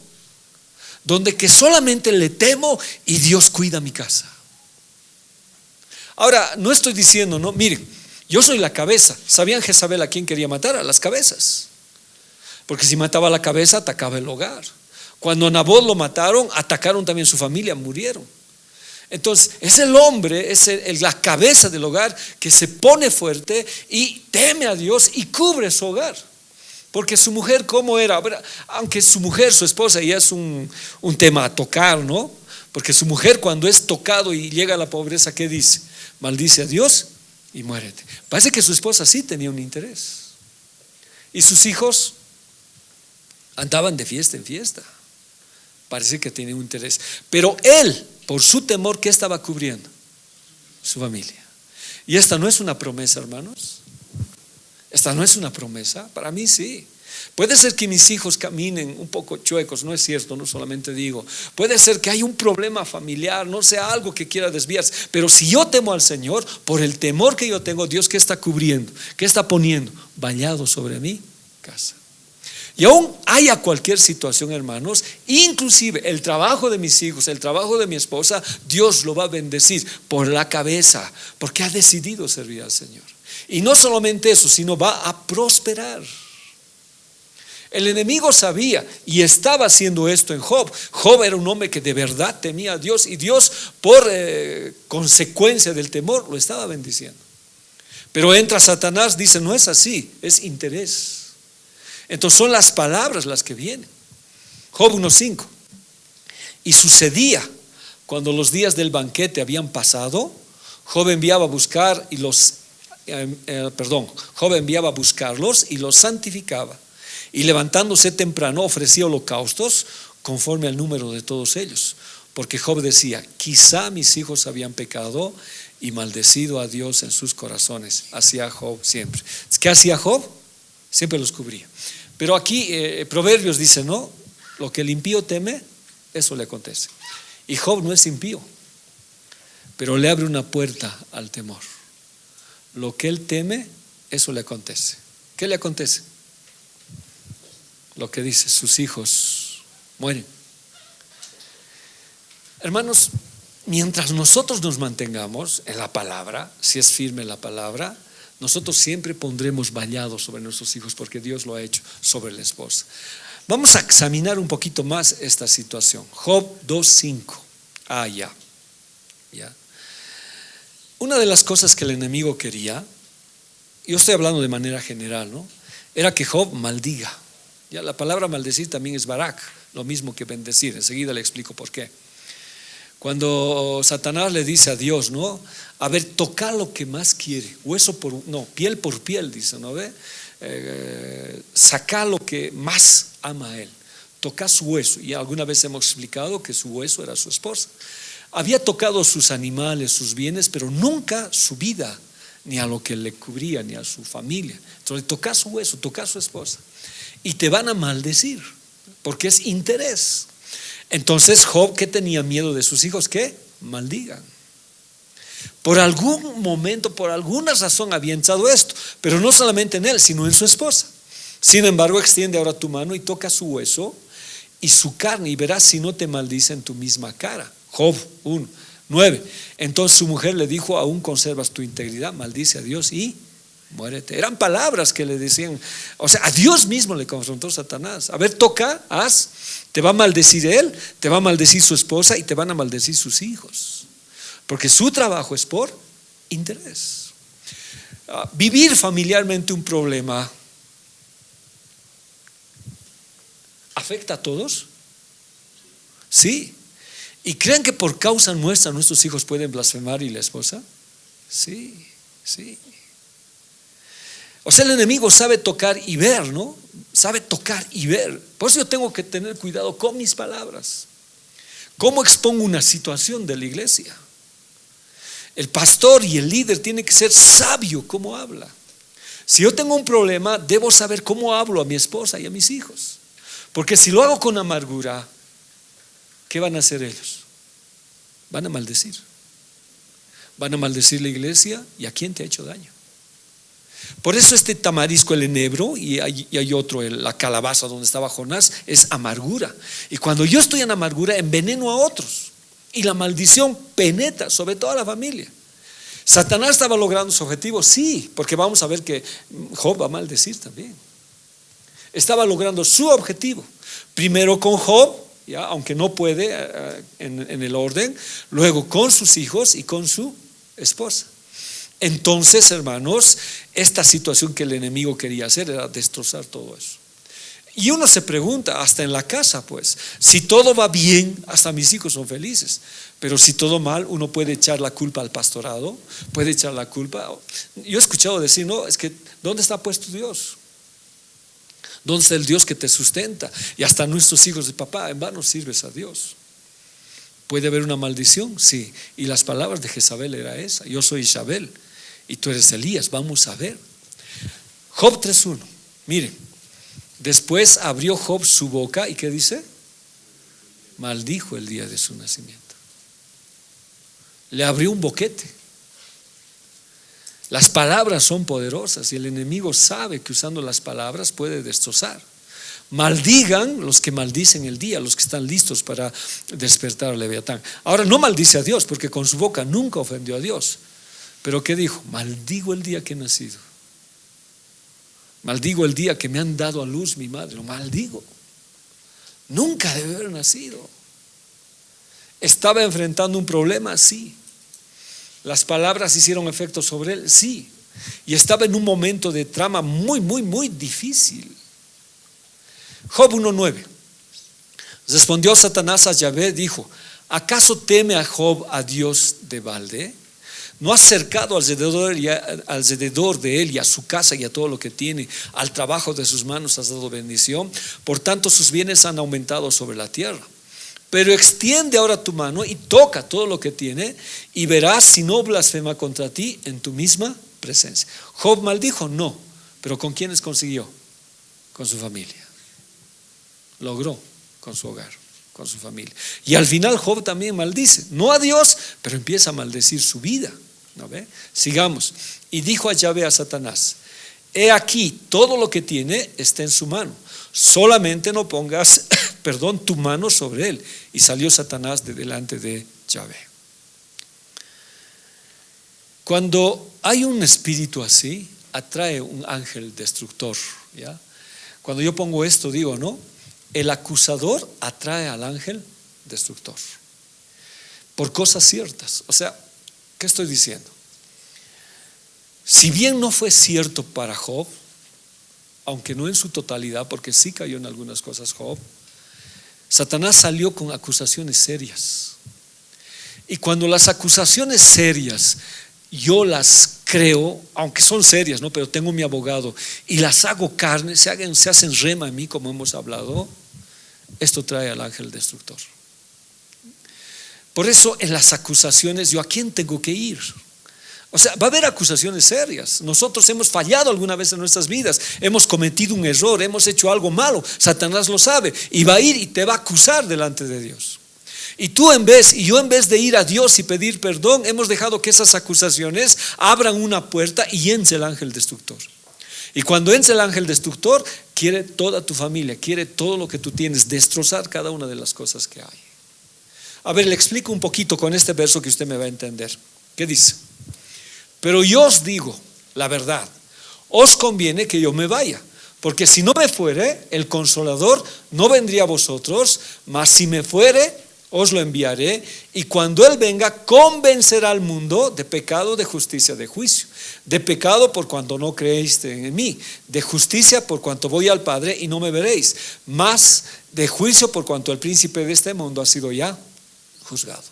Speaker 1: donde que solamente le temo y Dios cuida mi casa. Ahora, no estoy diciendo, no, miren, yo soy la cabeza. ¿Sabían Jezabel a quién quería matar? A las cabezas. Porque si mataba la cabeza, atacaba el hogar. Cuando a Nabot lo mataron, atacaron también su familia, murieron. Entonces es el hombre, es la cabeza del hogar que se pone fuerte y teme a Dios y cubre su hogar. Porque su mujer, ¿cómo era? Aunque su mujer, su esposa, ya es un tema a tocar, ¿no? Porque su mujer, cuando es tocado y llega a la pobreza, ¿qué dice? Maldice a Dios y muérete. Parece que su esposa sí tenía un interés. Y sus hijos andaban de fiesta en fiesta. Parece que tenía un interés. Pero él, por su temor, ¿qué estaba cubriendo? Su familia. Y esta no es una promesa, hermanos. Esta no es una promesa. Para mí sí. Puede ser que mis hijos caminen un poco chuecos, no es cierto, no solamente digo. Puede ser que hay un problema familiar, no sea algo que quiera desviarse. Pero si yo temo al Señor, por el temor que yo tengo, Dios, ¿qué está cubriendo? ¿Qué está poniendo? Vallado sobre mi casa. Y aún haya cualquier situación, hermanos, inclusive el trabajo de mis hijos, el trabajo de mi esposa, Dios lo va a bendecir por la cabeza, porque ha decidido servir al Señor. Y no solamente eso, sino va a prosperar. El enemigo sabía y estaba haciendo esto en Job. Job era un hombre que de verdad temía a Dios, y Dios, por consecuencia del temor, lo estaba bendiciendo. Pero entra Satanás, dice: no es así, es interés. Entonces son las palabras las que vienen. Job 1:5. Y sucedía, cuando los días del banquete habían pasado, Job enviaba a buscar y Job enviaba a buscarlos y los santificaba. Y levantándose temprano ofrecía holocaustos conforme al número de todos ellos. Porque Job decía: quizá mis hijos habían pecado y maldecido a Dios en sus corazones. Hacía Job siempre. ¿Qué hacía Job? Siempre los cubría. Pero aquí Proverbios dice, ¿no? Lo que el impío teme, eso le acontece. Y Job no es impío, pero le abre una puerta al temor. Lo que él teme, eso le acontece. ¿Qué le acontece? Lo que dice: sus hijos mueren. Hermanos, mientras nosotros nos mantengamos en la palabra, si es firme la palabra, nosotros siempre pondremos vallado sobre nuestros hijos, porque Dios lo ha hecho sobre la esposa. Vamos a examinar un poquito más esta situación. Job 2:5. Ya. Una de las cosas que el enemigo quería, yo estoy hablando de manera general, ¿no?, era que Job maldiga. Ya, la palabra maldecir también es barak, lo mismo que bendecir. Enseguida le explico por qué. Cuando Satanás le dice a Dios, ¿no?, a ver, toca lo que más quiere, piel por piel, dice, ¿no ve? Saca lo que más ama a él, toca su hueso. Y alguna vez hemos explicado que su hueso era su esposa. Había tocado sus animales, sus bienes, pero nunca su vida, ni a lo que le cubría, ni a su familia. Entonces toca su hueso, toca a su esposa, y te van a maldecir, porque es interés. Entonces Job, ¿qué tenía miedo de sus hijos? Que maldigan. Por algún momento, por alguna razón había entrado esto, pero no solamente en él, sino en su esposa. Sin embargo, extiende ahora tu mano y toca su hueso y su carne, y verás si no te maldice en tu misma cara. Job 1:9. Entonces su mujer le dijo: aún conservas tu integridad, maldice a Dios y muérete. Eran palabras que le decían, o sea, a Dios mismo le confrontó Satanás. A ver, toca, haz. Te va a maldecir él, te va a maldecir su esposa y te van a maldecir sus hijos, porque su trabajo es por interés. Vivir familiarmente un problema ¿afecta a todos? Sí. ¿Y creen que por causa nuestra nuestros hijos pueden blasfemar y la esposa? Sí. O sea, el enemigo sabe tocar y ver, ¿no? Sabe tocar y ver. Por eso yo tengo que tener cuidado con mis palabras. ¿Cómo expongo una situación de la iglesia? El pastor y el líder tiene que ser sabio cómo habla. Si yo tengo un problema, debo saber cómo hablo a mi esposa y a mis hijos. Porque si lo hago con amargura, ¿qué van a hacer ellos? Van a maldecir. Van a maldecir la iglesia. ¿Y a quién te ha hecho daño? Por eso este tamarisco, el enebro, y hay otro, la calabaza donde estaba Jonás, es amargura. Y cuando yo estoy en amargura, enveneno a otros, y la maldición penetra sobre toda la familia. ¿Satanás estaba logrando su objetivo? Sí, porque vamos a ver que Job va a maldecir también. Estaba logrando su objetivo. Primero con Job, ¿ya? Aunque no puede en el orden, luego con sus hijos y con su esposa. Entonces, hermanos, esta situación que el enemigo quería hacer era destrozar todo eso. Y uno se pregunta, hasta en la casa, pues, si todo va bien, hasta mis hijos son felices. Pero si todo mal, uno puede echar la culpa al pastorado, puede echar la culpa. Yo he escuchado decir, no, es que ¿dónde está puesto Dios? ¿Dónde está el Dios que te sustenta? Y hasta nuestros hijos de papá, en vano sirves a Dios. ¿Puede haber una maldición? Sí. Y las palabras de Jezabel era esa: yo soy Isabel y tú eres Elías. Vamos a ver. Job 3:1. Miren. Después abrió Job su boca y ¿qué dice? Maldijo el día de su nacimiento. Le abrió un boquete. Las palabras son poderosas y el enemigo sabe que usando las palabras puede destrozar. Maldigan los que maldicen el día, los que están listos para despertar al Leviatán. Ahora no maldice a Dios, porque con su boca nunca ofendió a Dios. Pero ¿qué dijo? Maldigo el día que he nacido. Maldigo el día que me han dado a luz mi madre. Lo maldigo. Nunca debe haber nacido. ¿Estaba enfrentando un problema? Sí. ¿Las palabras hicieron efecto sobre él? Sí. Y estaba en un momento de trama muy difícil. Job 1:9. Respondió Satanás a Yahvé, dijo: ¿acaso teme a Job a Dios de balde? ¿No has cercado alrededor de él y a su casa y a todo lo que tiene? Al trabajo de sus manos has dado bendición. Por tanto sus bienes han aumentado sobre la tierra. Pero extiende ahora tu mano y toca todo lo que tiene, y verás si no blasfema contra ti en tu misma presencia. ¿Job maldijo? No. ¿Pero con quiénes consiguió? Con su familia. Logró con su hogar, con su familia. Y al final Job también maldice, no a Dios, pero empieza a maldecir su vida. ¿No ve? Sigamos. Y dijo a Yahvé a Satanás: he aquí, todo lo que tiene está en su mano, solamente no pongas tu mano sobre él. Y salió Satanás de delante de Yahvé. Cuando hay un espíritu así, atrae un ángel destructor, ¿ya? Cuando yo pongo esto, digo, ¿no? El acusador atrae al ángel destructor por cosas ciertas. O sea, ¿qué estoy diciendo? Si bien no fue cierto para Job, aunque no en su totalidad, porque sí cayó en algunas cosas Job, Satanás salió con acusaciones serias. Y cuando las acusaciones serias yo las creo, aunque son serias, ¿no? Pero tengo mi abogado y las hago carne, se hacen rema en mí, como hemos hablado, esto trae al ángel destructor. Por eso en las acusaciones, ¿yo a quién tengo que ir? O sea, va a haber acusaciones serias. Nosotros hemos fallado alguna vez en nuestras vidas, hemos cometido un error, hemos hecho algo malo. Satanás lo sabe y va a ir y te va a acusar delante de Dios. Y yo en vez de ir a Dios y pedir perdón, hemos dejado que esas acusaciones abran una puerta y entre el ángel destructor. Y cuando entre el ángel destructor, quiere toda tu familia, quiere todo lo que tú tienes, destrozar cada una de las cosas que hay. A ver, le explico un poquito con este verso que usted me va a entender. ¿Qué dice? Pero yo os digo la verdad, os conviene que yo me vaya, porque si no me fuere, el Consolador no vendría a vosotros, mas si me fuere, os lo enviaré, y cuando Él venga, convencerá al mundo de pecado, de justicia, de juicio. De pecado por cuanto no creéis en mí, de justicia por cuanto voy al Padre y no me veréis, mas de juicio por cuanto el príncipe de este mundo ha sido ya juzgado.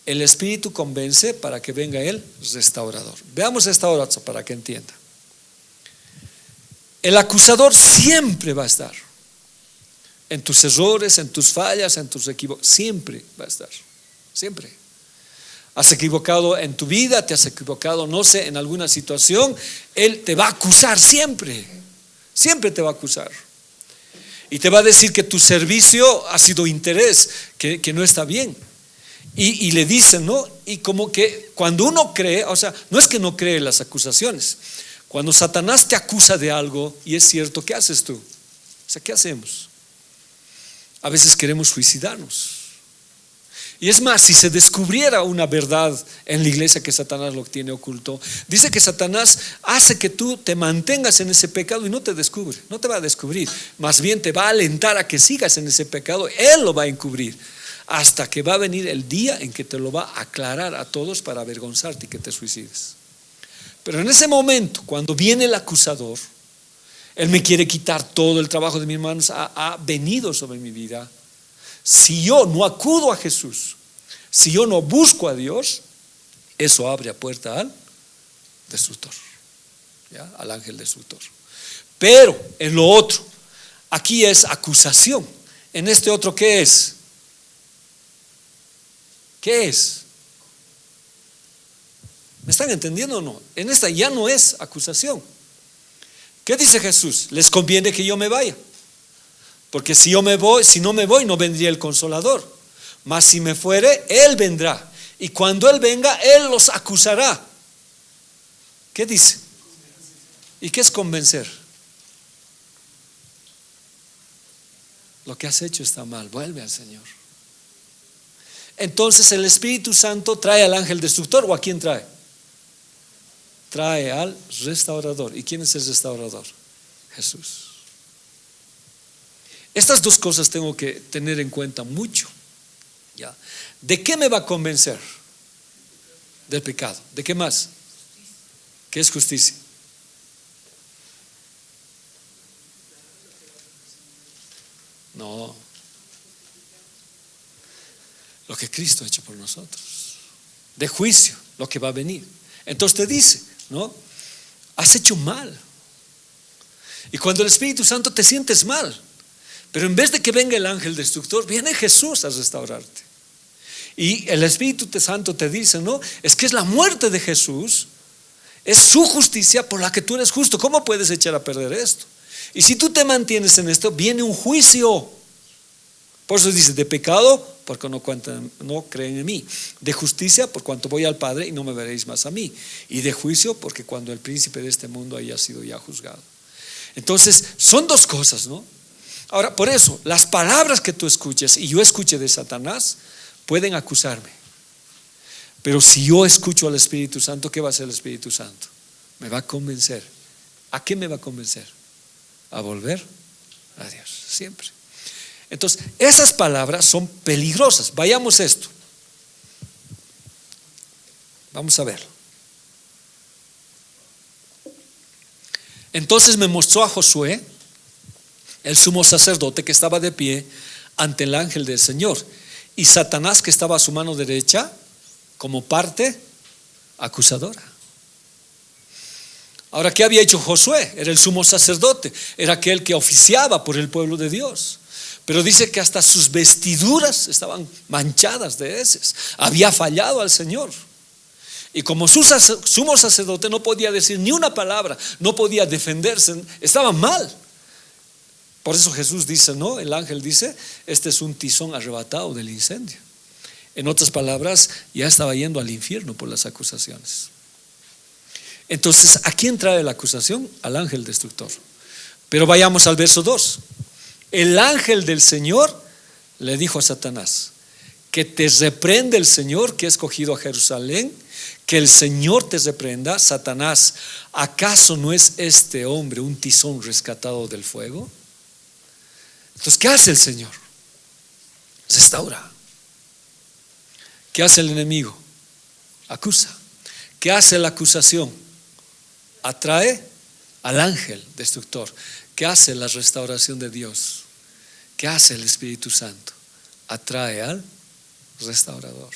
Speaker 1: El Espíritu convence para que venga el restaurador. Veamos esta oración para que entienda. El acusador siempre va a estar. En tus errores, en tus fallas, en tus equívocos, siempre va a estar. Siempre. Has equivocado en tu vida, te has equivocado, no sé, en alguna situación, Él te va a acusar siempre. Siempre te va a acusar. Y te va a decir que tu servicio ha sido interés, que no está bien. Y le dicen, ¿no? Y como que cuando uno cree, o sea, no es que no cree en las acusaciones. Cuando Satanás te acusa de algo y es cierto, ¿qué haces tú? O sea, ¿qué hacemos? A veces queremos suicidarnos. Y es más, si se descubriera una verdad en la iglesia que Satanás lo tiene oculto, dice que Satanás hace que tú te mantengas en ese pecado y no te descubre, no te va a descubrir, más bien te va a alentar a que sigas en ese pecado. Él lo va a encubrir hasta que va a venir el día en que te lo va a aclarar a todos para avergonzarte y que te suicides. Pero en ese momento, cuando viene el acusador, él me quiere quitar todo el trabajo de mis manos, ha venido sobre mi vida. Si yo no acudo a Jesús, si yo no busco a Dios, eso abre a puerta al destructor, ¿ya? Al ángel destructor. Pero en lo otro, aquí es acusación. En este otro, ¿qué es? ¿Qué es? ¿Me están entendiendo o no? En esta ya no es acusación. ¿Qué dice Jesús? Les conviene que yo me vaya, porque si yo me voy, si no me voy, no vendría el Consolador. Mas si me fuere, Él vendrá. Y cuando Él venga, Él los acusará. ¿Qué dice? ¿Y qué es convencer? Lo que has hecho está mal, vuelve al Señor. Entonces el Espíritu Santo trae al ángel destructor, ¿o a quién trae? Trae al restaurador. ¿Y quién es el restaurador? Jesús. Estas dos cosas tengo que tener en cuenta mucho, ¿ya? ¿De qué me va a convencer? Del pecado. ¿De qué más? ¿Qué es justicia? No. Lo que Cristo ha hecho por nosotros. De juicio, lo que va a venir. Entonces te dice, ¿no? Has hecho mal. Y cuando el Espíritu Santo te sientes mal, pero en vez de que venga el ángel destructor, viene Jesús a restaurarte. Y el Espíritu Santo te dice, no, es que es la muerte de Jesús, es su justicia por la que tú eres justo. ¿Cómo puedes echar a perder esto? Y si tú te mantienes en esto, viene un juicio. Por eso dice, de pecado, porque no creen en mí; de justicia, por cuanto voy al Padre y no me veréis más a mí; y de juicio, porque cuando el príncipe de este mundo haya sido ya juzgado. Entonces son dos cosas, ¿no? Ahora, por eso, las palabras que tú escuches y yo escuche de Satanás pueden acusarme. Pero si yo escucho al Espíritu Santo, ¿qué va a hacer el Espíritu Santo? Me va a convencer. ¿A qué me va a convencer? A volver a Dios, siempre. Entonces, esas palabras son peligrosas. Vayamos a esto. Vamos a verlo. Entonces me mostró a Josué, el sumo sacerdote, que estaba de pie ante el ángel del Señor, y Satanás, que estaba a su mano derecha como parte acusadora. Ahora, ¿qué había hecho Josué? Era el sumo sacerdote, era aquel que oficiaba por el pueblo de Dios. Pero dice que hasta sus vestiduras estaban manchadas de heces. Había fallado al Señor. Y como sumo sacerdote no podía decir ni una palabra, no podía defenderse, estaba mal. Por eso Jesús dice, ¿no? El ángel dice, este es un tizón arrebatado del incendio. En otras palabras, ya estaba yendo al infierno por las acusaciones. Entonces, ¿a quién trae la acusación? Al ángel destructor. Pero vayamos al verso 2. El ángel del Señor le dijo a Satanás: que te reprende el Señor, que ha escogido a Jerusalén. Que el Señor te reprenda, Satanás. ¿Acaso no es este hombre un tizón rescatado del fuego? Entonces, ¿qué hace el Señor? Restaura. ¿Qué hace el enemigo? Acusa. ¿Qué hace la acusación? Atrae al ángel destructor. ¿Qué hace la restauración de Dios? ¿Qué hace el Espíritu Santo? Atrae al restaurador.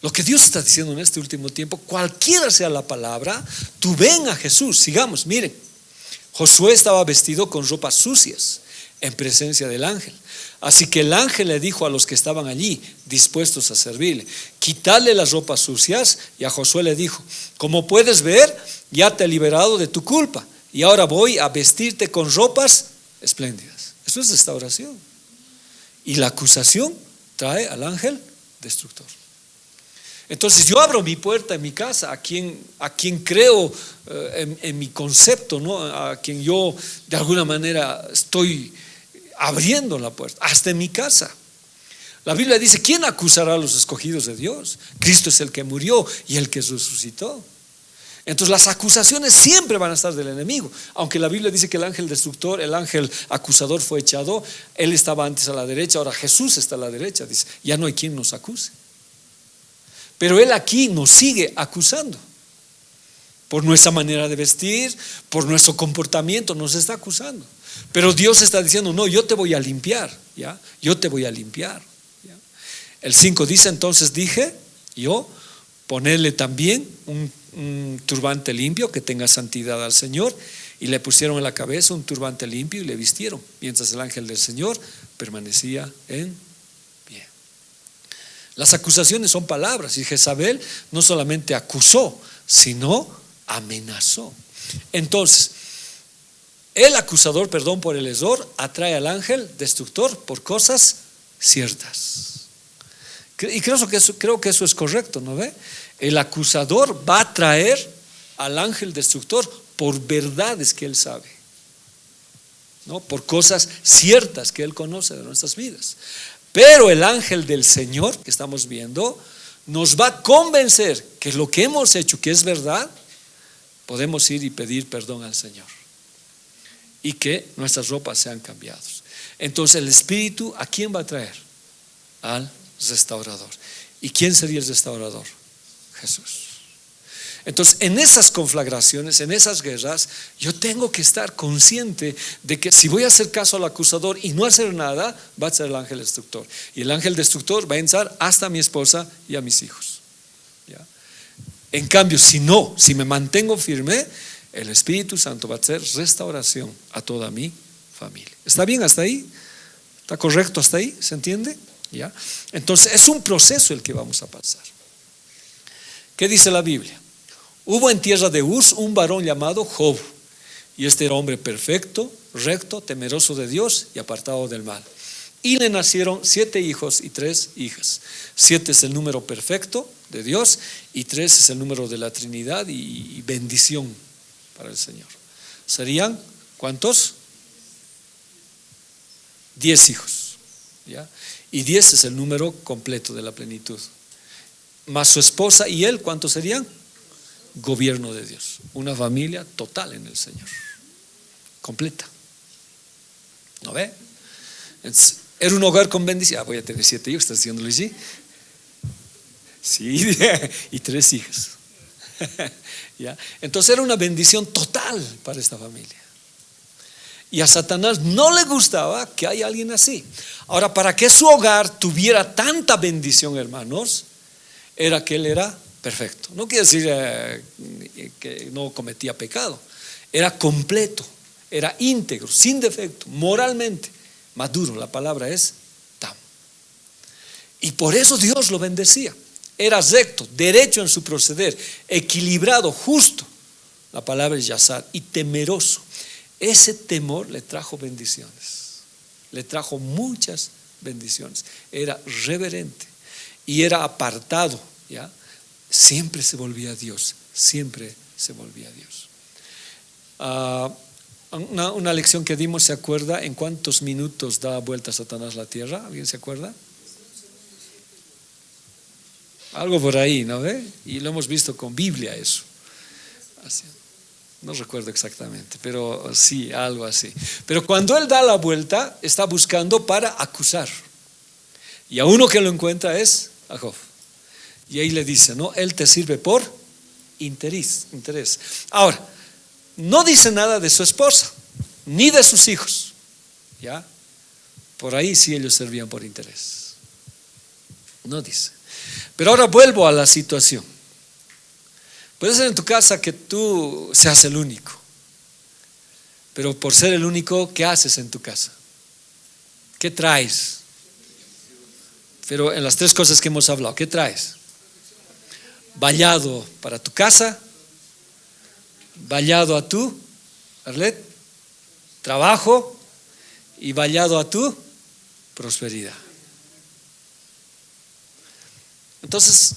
Speaker 1: Lo que Dios está diciendo en este último tiempo, cualquiera sea la palabra, tú ven a Jesús. Sigamos, miren. Josué estaba vestido con ropas sucias en presencia del ángel. Así que el ángel le dijo a los que estaban allí dispuestos a servirle: quitadle las ropas sucias. Y a Josué le dijo: como puedes ver, ya te he liberado de tu culpa, y ahora voy a vestirte con ropas espléndidas. Eso es restauración. Y la acusación trae al ángel destructor. Entonces yo abro mi puerta en mi casa a quien creo en mi concepto, ¿no? A quien yo de alguna manera estoy abriendo la puerta, hasta en mi casa. La Biblia dice: ¿quién acusará a los escogidos de Dios? Cristo es el que murió y el que resucitó. Entonces las acusaciones siempre van a estar del enemigo. Aunque la Biblia dice que el ángel destructor, el ángel acusador fue echado, él estaba antes a la derecha, ahora Jesús está a la derecha. Dice: ya no hay quien nos acuse. Pero él aquí nos sigue acusando. Por nuestra manera de vestir, por nuestro comportamiento, nos está acusando. Pero Dios está diciendo: no, yo te voy a limpiar, ¿ya? Yo te voy a limpiar, ¿ya? El 5 dice: entonces dije yo, ponerle también un turbante limpio que tenga santidad al Señor, y le pusieron en la cabeza un turbante limpio y le vistieron, mientras el ángel del Señor permanecía en pie. Las acusaciones son palabras, y Jezabel no solamente acusó, sino amenazó. Entonces el acusador, perdón por el error, atrae al ángel destructor por cosas ciertas. Y creo que eso es correcto, ¿no ve? El acusador va a atraer al ángel destructor por verdades que él sabe, ¿no? Por cosas ciertas que él conoce de nuestras vidas. Pero el ángel del Señor que estamos viendo nos va a convencer que lo que hemos hecho, que es verdad, podemos ir y pedir perdón al Señor y que nuestras ropas sean cambiadas. Entonces el Espíritu, ¿a quién va a traer? Al restaurador. ¿Y quién sería el restaurador? Jesús. Entonces en esas conflagraciones, en esas guerras, yo tengo que estar consciente de que si voy a hacer caso al acusador y no hacer nada, va a ser el ángel destructor. Y el ángel destructor va a entrar hasta a mi esposa y a mis hijos, ¿ya? En cambio, si me mantengo firme, el Espíritu Santo va a hacer restauración a toda mi familia. ¿Está bien hasta ahí? ¿Está correcto hasta ahí? ¿Se entiende? ¿Ya? Entonces es un proceso el que vamos a pasar. ¿Qué dice la Biblia? Hubo en tierra de Uz un varón llamado Job, y este era hombre perfecto, recto, temeroso de Dios y apartado del mal. Y le nacieron 7 hijos y 3 hijas. 7 es el número perfecto de Dios, y 3 es el número de la Trinidad y bendición para el Señor. ¿Serían cuántos? 10 hijos, ¿ya? Y 10 es el número completo de la plenitud. Más su esposa y él, ¿cuántos serían? Gobierno de Dios. Una familia total en el Señor, completa. ¿No ve? Era un hogar con bendición. Voy a tener 7 hijos, ¿estás diciéndole sí? Sí, y 3 hijas. ¿Ya? Entonces era una bendición total para esta familia. Y a Satanás no le gustaba que haya alguien así. Ahora, para que su hogar tuviera tanta bendición, hermanos, era que él era perfecto. No quiere decir que no cometía pecado. Era completo, era íntegro, sin defecto, moralmente maduro. La palabra es tam. Y por eso Dios lo bendecía. Era recto, derecho en su proceder, equilibrado, justo. La palabra es yasar, y temeroso. Ese temor le trajo bendiciones, le trajo muchas bendiciones. Era reverente y era apartado, ¿ya? Siempre se volvía a Dios, siempre se volvía a Dios. Una lección que dimos, ¿se acuerda? ¿En cuántos minutos da vuelta Satanás la tierra? ¿Alguien se acuerda? Algo por ahí, ¿no ve? Y lo hemos visto con Biblia eso. Así. No recuerdo exactamente, pero sí, algo así. Pero cuando él da la vuelta, está buscando para acusar. Y a uno que lo encuentra es a Job. Y ahí le dice, ¿no? Él te sirve por interés. Ahora, no dice nada de su esposa, ni de sus hijos, ¿ya? Por ahí sí ellos servían por interés. No dice. Pero ahora vuelvo a la situación. Puede ser en tu casa que tú seas el único, pero por ser el único, ¿qué haces en tu casa? ¿Qué traes? Pero en las 3 cosas que hemos hablado, ¿qué traes? Vallado para tu casa, vallado a tu Arlet, trabajo, y vallado a tu prosperidad. Entonces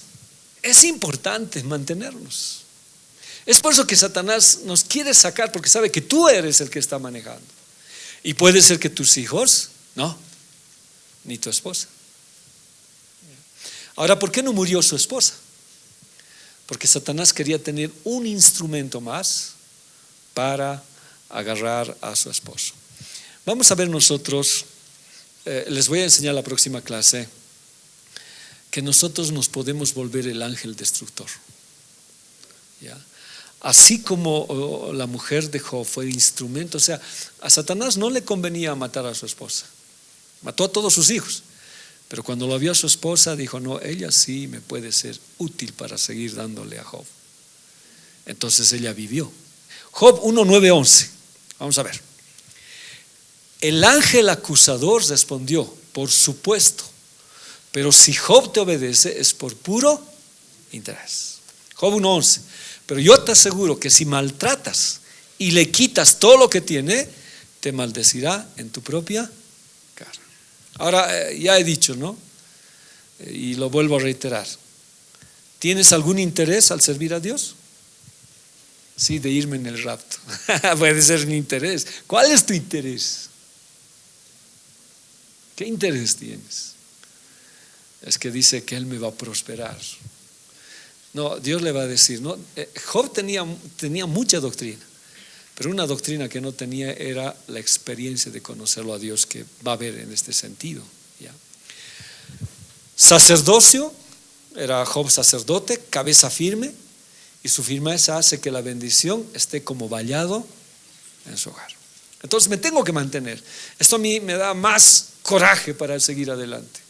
Speaker 1: es importante mantenernos. Es por eso que Satanás nos quiere sacar, porque sabe que tú eres el que está manejando. Y puede ser que tus hijos, no, ni tu esposa. Ahora, ¿por qué no murió su esposa? Porque Satanás quería tener un instrumento más para agarrar a su esposo. Vamos a ver nosotros, les voy a enseñar la próxima clase, que nosotros nos podemos volver el ángel destructor. ¿Ya? Así como la mujer de Job fue instrumento, o sea, a Satanás no le convenía matar a su esposa, mató a todos sus hijos, pero cuando lo vio a su esposa dijo, no, ella sí me puede ser útil para seguir dándole a Job. Entonces ella vivió. Job 1:9-11, vamos a ver. El ángel acusador respondió, por supuesto, pero si Job te obedece es por puro interés. Job 1:11. Pero yo te aseguro que si maltratas y le quitas todo lo que tiene, te maldecirá en tu propia cara. Ahora, ya he dicho, ¿no? Y lo vuelvo a reiterar. ¿Tienes algún interés al servir a Dios? Sí, de irme en el rapto. Puede ser un interés. ¿Cuál es tu interés? ¿Qué interés tienes? Es que dice que Él me va a prosperar. No, Dios le va a decir, no, Job tenía mucha doctrina, pero una doctrina que no tenía era la experiencia de conocerlo a Dios, que va a haber en este sentido. ¿Ya? Sacerdocio, era Job sacerdote, cabeza firme, y su firmeza hace que la bendición esté como vallado en su hogar. Entonces me tengo que mantener. Esto a mí me da más coraje para seguir adelante.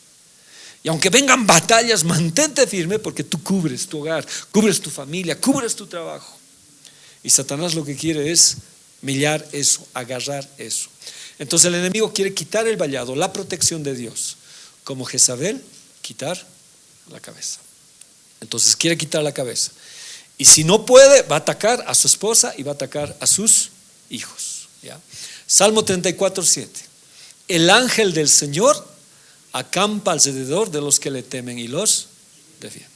Speaker 1: Y aunque vengan batallas, mantente firme, porque tú cubres tu hogar, cubres tu familia, cubres tu trabajo. Y Satanás lo que quiere es millar eso, agarrar eso. Entonces el enemigo quiere quitar el vallado, la protección de Dios, como Jezabel, quitar la cabeza. Entonces quiere quitar la cabeza. Y si no puede, va a atacar a su esposa y va a atacar a sus hijos. ¿Ya? Salmo 34:7. El ángel del Señor acampa alrededor de los que le temen y los defiende.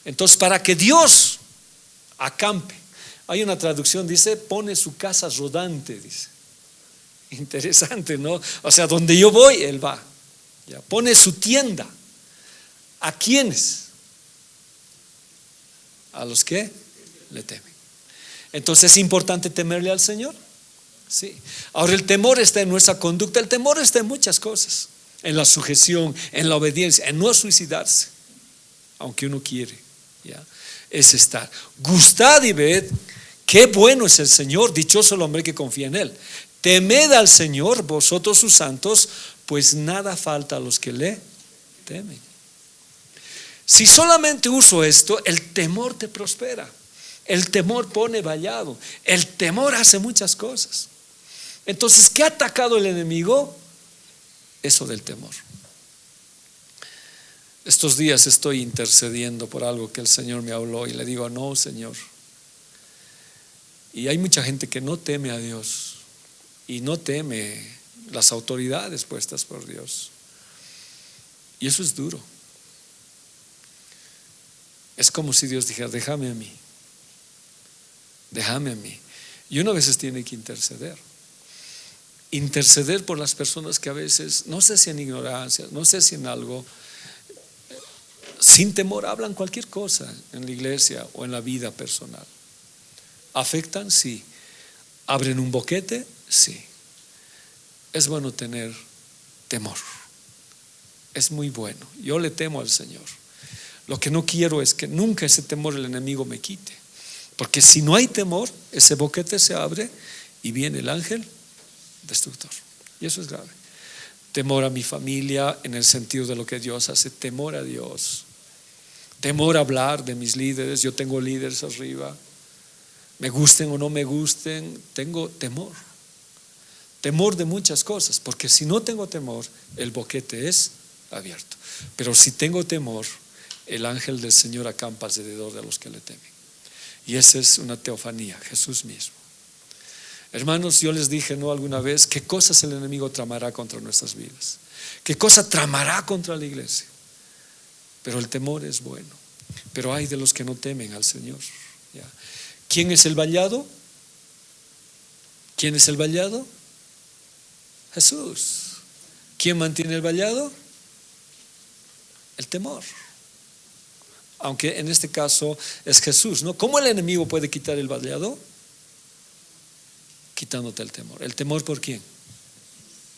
Speaker 1: Entonces, para que Dios acampe, hay una traducción, dice, pone su casa rodante, dice. Interesante, ¿no? O sea, donde yo voy, Él va. ¿Ya? Pone su tienda. ¿A quiénes? A los que le temen. Entonces, ¿es importante temerle al Señor? Sí. Ahora, el temor está en nuestra conducta. El temor está en muchas cosas. En la sujeción, en la obediencia, en no suicidarse, aunque uno quiere. ¿Ya? Es estar. Gustad y ved qué bueno es el Señor, dichoso el hombre que confía en Él. Temed al Señor, vosotros sus santos, pues nada falta a los que le temen. Si solamente uso esto, el temor te prospera. El temor pone vallado. El temor hace muchas cosas. Entonces, ¿qué ha atacado el enemigo? Eso del temor. Estos días estoy intercediendo por algo que el Señor me habló y le digo, no, Señor. Y hay mucha gente que no teme a Dios y no teme las autoridades puestas por Dios. Y eso es duro. Es como si Dios dijera, déjame a mí. Déjame a mí. Y uno a veces tiene que interceder. Interceder por las personas que a veces, no sé si en ignorancia, no sé si en algo, sin temor hablan cualquier cosa en la iglesia o en la vida personal. ¿Afectan? Sí. ¿Abren un boquete? Sí. Es bueno tener temor. Es muy bueno. Yo le temo al Señor. Lo que no quiero es que nunca ese temor el enemigo me quite. Porque si no hay temor, ese boquete se abre y viene el ángel destructor. Y eso es grave. Temor a mi familia en el sentido de lo que Dios hace. Temor a Dios. Temor a hablar de mis líderes. Yo tengo líderes arriba. Me gusten o no me gusten, tengo temor. Temor de muchas cosas. Porque si no tengo temor, el boquete es abierto. Pero si tengo temor, el ángel del Señor acampa alrededor de los que le temen. Y esa es una teofanía, Jesús mismo. Hermanos, yo les dije no alguna vez qué cosas el enemigo tramará contra nuestras vidas, qué cosa tramará contra la iglesia. Pero el temor es bueno. Pero hay de los que no temen al Señor. ¿Ya? ¿Quién es el vallado? ¿Quién es el vallado? Jesús. ¿Quién mantiene el vallado? El temor. aunque en este caso es Jesús, ¿no? ¿Cómo el enemigo puede quitar el vallado? Quitándote el temor. ¿El temor por quién?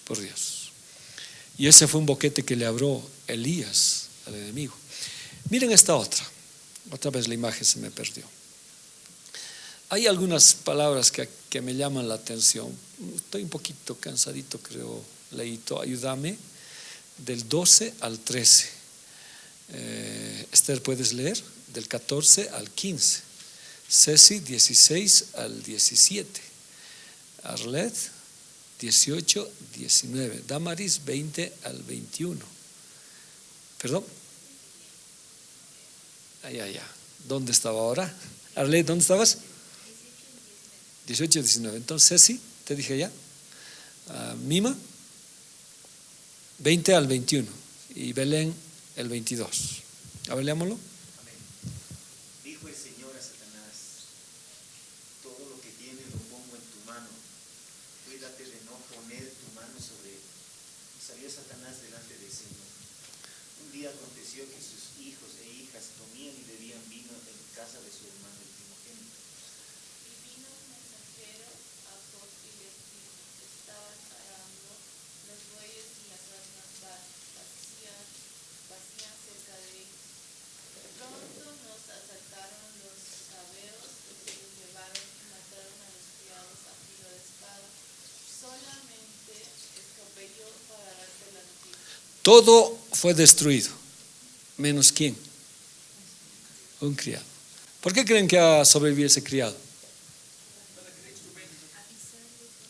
Speaker 1: Por Dios. Y ese fue un boquete que le abrió Elías al enemigo. Miren esta otra vez la imagen se me perdió. Hay algunas palabras que me llaman la atención. Estoy un poquito cansadito, creo, Leito, ayúdame. Del 12 al 13. Esther, ¿puedes leer? Del 14 al 15. Ceci, 16 al 17. Arlet, 18, 19. Damaris, 20 al 21. ¿Perdón? Allá. ¿Dónde estaba ahora? Arlet, ¿dónde estabas? 18, 19. Entonces, Ceci, te dije ya. Mima, 20 al 21. Y Belén, el 22. A ver, leámoslo.
Speaker 2: Amén. Dijo el Señor a Satanás: todo lo que tienes lo pongo en tu mano, cuídate de no poner tu mano sobre él. Y salió Satanás delante del Señor. Un día aconteció que sus hijos e hijas comían y bebían vino en casa de su hermano el primogénito.
Speaker 3: Y vino un mensajero a Job y les dijo: estaban arando los bueyes y las asnas vacían cerca de ellos. De pronto nos asaltaron los sabeos y se los llevaron y mataron a los criados a filo de espada. Solamente escapé yo para darte la noticia.
Speaker 1: Todo fue destruido. ¿Menos quién? Un criado. ¿Por qué creen que ha sobrevivido ese criado?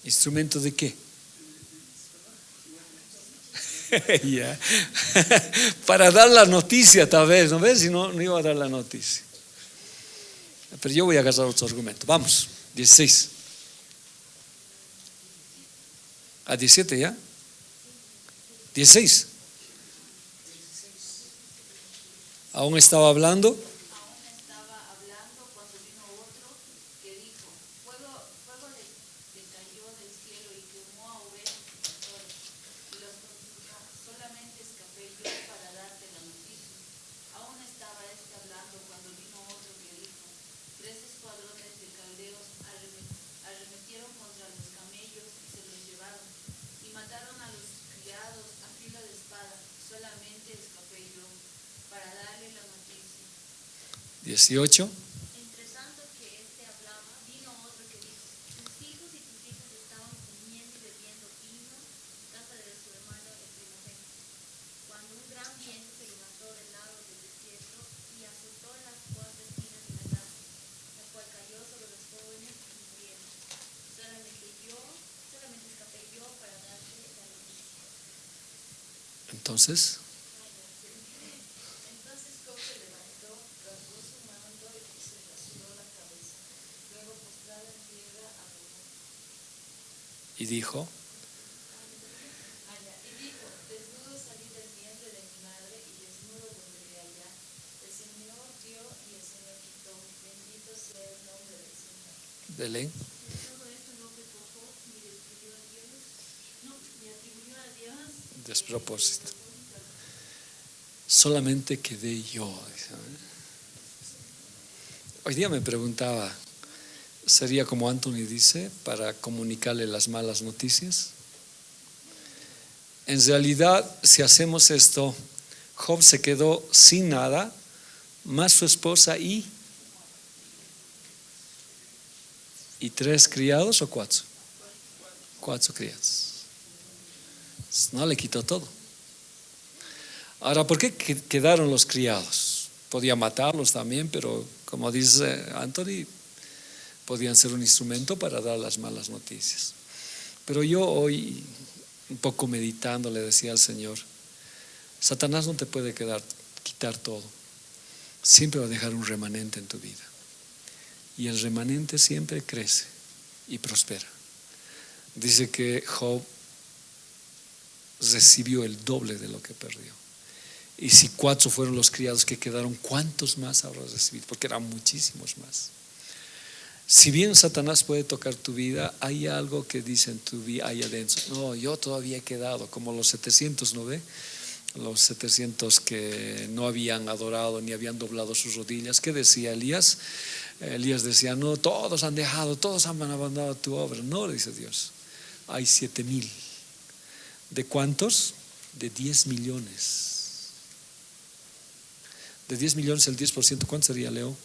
Speaker 1: ¿Instrumento de qué? Ya. Para dar la noticia, tal vez, ¿no ves? Si no, no iba a dar la noticia. Pero yo voy a agarrar otro argumento. Vamos, 16. A 17 ya. 16. Aún estaba hablando.
Speaker 3: Aún estaba hablando cuando vino otro que dijo: fuego le cayó del cielo y quemó a ovejas y pastores y los consumió. Solamente escapé yo para darte la noticia. Aún estaba hablando cuando vino otro que dijo: 3 escuadrones de caldeos arremetieron contra los camellos y se los llevaron y mataron a los criados a filo de espada. Solamente escapé yo para darle la noticia.
Speaker 1: 18.
Speaker 4: Entre tanto que éste hablaba, vino otro que dijo: tus hijos y tus hijas estaban comiendo y bebiendo vino en casa de su hermano el primogénito, cuando un gran viento se levantó del lado del desierto y azotó las 4 esquinas de la casa, la cual cayó sobre los jóvenes y murieron. Solamente escapé yo para darle la noticia.
Speaker 1: Entonces,
Speaker 3: Entonces Job se levantó, rasgó su manto y se rasuró la cabeza. Luego, postrado en tierra, adoró.
Speaker 1: y dijo,
Speaker 3: Desnudo salí del vientre de mi madre y desnudo volveré allá. El Señor dio y el Señor quitó. Bendito sea el nombre del Señor.
Speaker 1: Belén.
Speaker 4: De todo esto no pecó Job ni destruyó a Dios, no, ni atribuyó a Dios
Speaker 1: Despropósito. Solamente quedé yo. Hoy día me preguntaba, ¿sería como Anthony dice, para comunicarle las malas noticias? En realidad, si hacemos esto, Job se quedó sin nada, más su esposa y 3 criados o 4. 4 criados. No le quitó todo. Ahora, ¿por qué quedaron los criados? Podía matarlos también, pero como dice Anthony, podían ser un instrumento para dar las malas noticias. Pero yo hoy, un poco meditando, le decía al Señor, Satanás no te puede quitar todo. Siempre va a dejar un remanente en tu vida. Y el remanente siempre crece y prospera. Dice que Job recibió el doble de lo que perdió. Y si 4 fueron los criados que quedaron, ¿cuántos más habrás recibido? Porque eran muchísimos más. Si bien Satanás puede tocar tu vida, hay algo que dice en tu vida ahí adentro: no, yo todavía he quedado, como los 700, ¿no ve? los 700 que no habían adorado ni habían doblado sus rodillas. ¿Qué decía Elías? Elías decía, no, todos han dejado, todos han abandonado tu obra. No, dice Dios, hay 7,000. ¿De cuántos? De 10 millones. De 10 millones el 10%, ¿cuánto sería, Leo?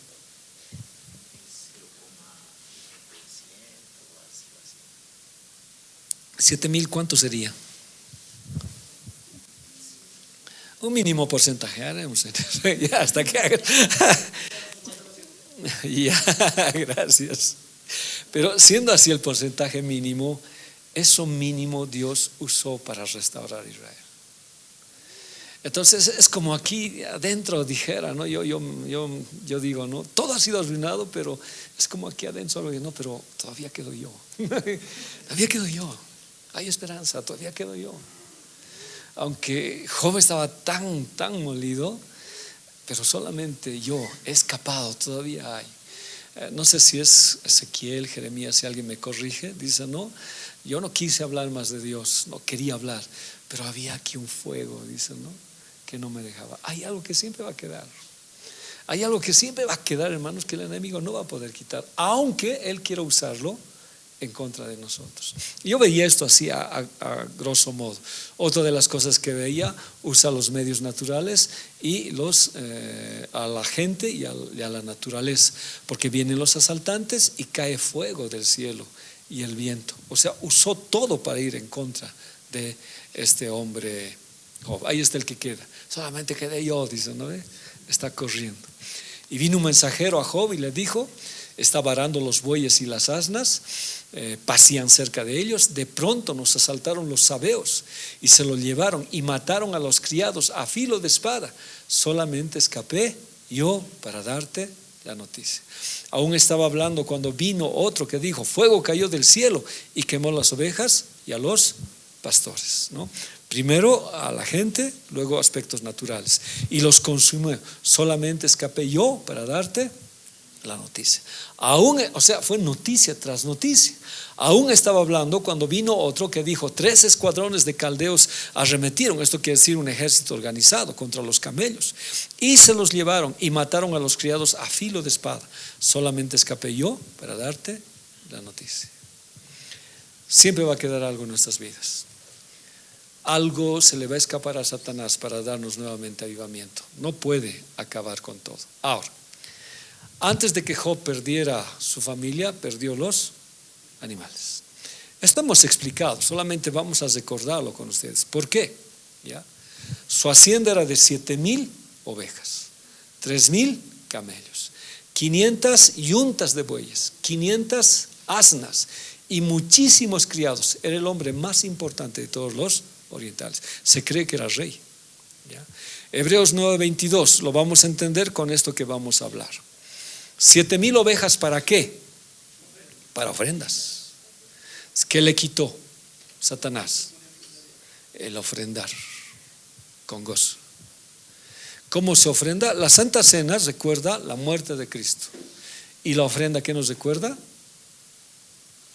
Speaker 1: 7,000, ¿cuánto sería? Un mínimo porcentaje, haremos. Ya, hasta que haga. Ya, gracias. Pero siendo así el porcentaje mínimo, eso mínimo Dios usó para restaurar Israel. Entonces es como aquí adentro dijera, ¿no? Yo digo, ¿no? Todo ha sido arruinado, pero es como aquí adentro, no, pero todavía quedo yo. Todavía quedo yo. Hay esperanza, todavía quedo yo. Aunque Job estaba tan molido, pero solamente yo he escapado, todavía hay. No sé si es Ezequiel, Jeremías, si alguien me corrige, dice, no, yo no quise hablar más de Dios, no quería hablar, pero había aquí un fuego, dice, ¿no? Que no me dejaba. Hay algo que siempre va a quedar. Hay algo que siempre va a quedar, hermanos, que el enemigo no va a poder quitar, aunque él quiera usarlo en contra de nosotros. Yo veía esto así a grosso modo. Otra de las cosas que veía, usa los medios naturales y a la gente y a la naturaleza, porque vienen los asaltantes y cae fuego del cielo y el viento. O sea, usó todo para ir en contra de este hombre Job. Ahí está el que queda. Solamente quedé yo, dice, ¿no? Está corriendo. Y vino un mensajero a Job y le dijo, estaba arando los bueyes y las asnas, pasían cerca de ellos. De pronto nos asaltaron los sabeos y se lo llevaron y mataron a los criados a filo de espada. Solamente escapé yo para darte la noticia. Aún estaba hablando cuando vino otro que dijo, fuego cayó del cielo y quemó las ovejas y a los pastores, ¿no? Primero a la gente, luego aspectos naturales, y los consumió. Solamente escapé yo para darte la noticia. Aún, o sea, fue noticia tras noticia. Aún estaba hablando cuando vino otro que dijo, 3 escuadrones de caldeos arremetieron, esto quiere decir un ejército organizado contra los camellos, y se los llevaron y mataron a los criados a filo de espada. Solamente escapé yo para darte la noticia. Siempre va a quedar algo en nuestras vidas. Algo se le va a escapar a Satanás para darnos nuevamente avivamiento. No puede acabar con todo. Ahora, antes de que Job perdiera su familia, perdió los animales. Esto hemos explicado, solamente vamos a recordarlo con ustedes. ¿Por qué? ¿Ya? Su hacienda era de 7,000 ovejas, 3,000 camellos, 500 yuntas de bueyes, 500 asnas y muchísimos criados. Era el hombre más importante de todos los orientales. Se cree que era rey. ¿Ya? Hebreos 9:22, lo vamos a entender con esto que vamos a hablar. 7,000 ovejas, ¿para qué? Para ofrendas. ¿Qué le quitó Satanás? El ofrendar con gozo. ¿Cómo se ofrenda? La Santa Cena recuerda la muerte de Cristo. ¿Y la ofrenda qué nos recuerda?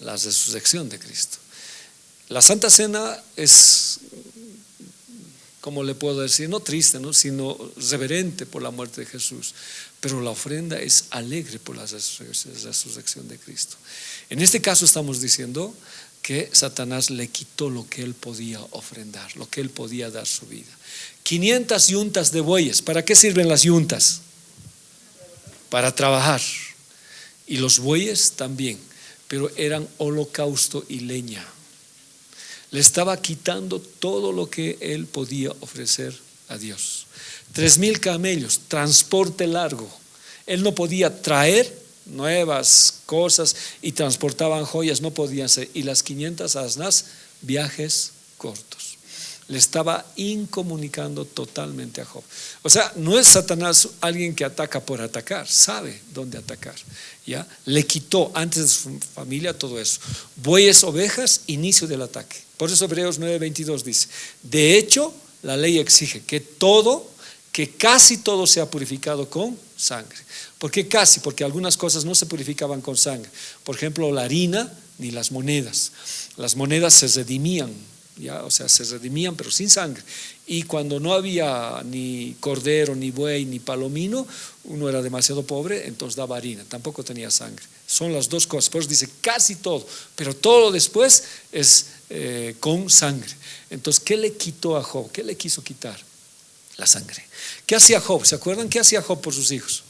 Speaker 1: La resurrección de Cristo. La Santa Cena es, ¿cómo le puedo decir? No triste, ¿no? Sino reverente por la muerte de Jesús. Pero la ofrenda es alegre por la resurrección de Cristo. En este caso estamos diciendo que Satanás le quitó lo que él podía ofrendar, lo que él podía dar su vida. 500 yuntas de bueyes. ¿Para qué sirven las yuntas? Para trabajar. Y los bueyes también, pero eran holocausto y leña. Le estaba quitando todo lo que él podía ofrecer a Dios. 3,000 camellos, transporte largo. Él no podía traer nuevas cosas y transportaban joyas, no podían ser. Y las 500 asnas, viajes cortos. Le estaba incomunicando totalmente a Job. O sea, no es Satanás alguien que ataca por atacar, sabe dónde atacar. ¿Ya? Le quitó antes de su familia todo eso. Bueyes, ovejas, inicio del ataque. Por eso Hebreos 9:22 dice, de hecho, la ley exige que casi todo sea purificado con sangre. ¿Por qué casi? Porque algunas cosas no se purificaban con sangre. Por ejemplo, la harina ni las monedas. Las monedas se redimían, ¿ya? O sea, se redimían pero sin sangre. Y cuando no había ni cordero, ni buey, ni palomino, uno era demasiado pobre, entonces daba harina, tampoco tenía sangre. Son las dos cosas, por eso dice casi todo, pero todo después es con sangre. Entonces, ¿qué le quitó a Job? ¿Qué le quiso quitar? La sangre. ¿Qué hacía Job? ¿Se acuerdan qué hacía Job por sus hijos?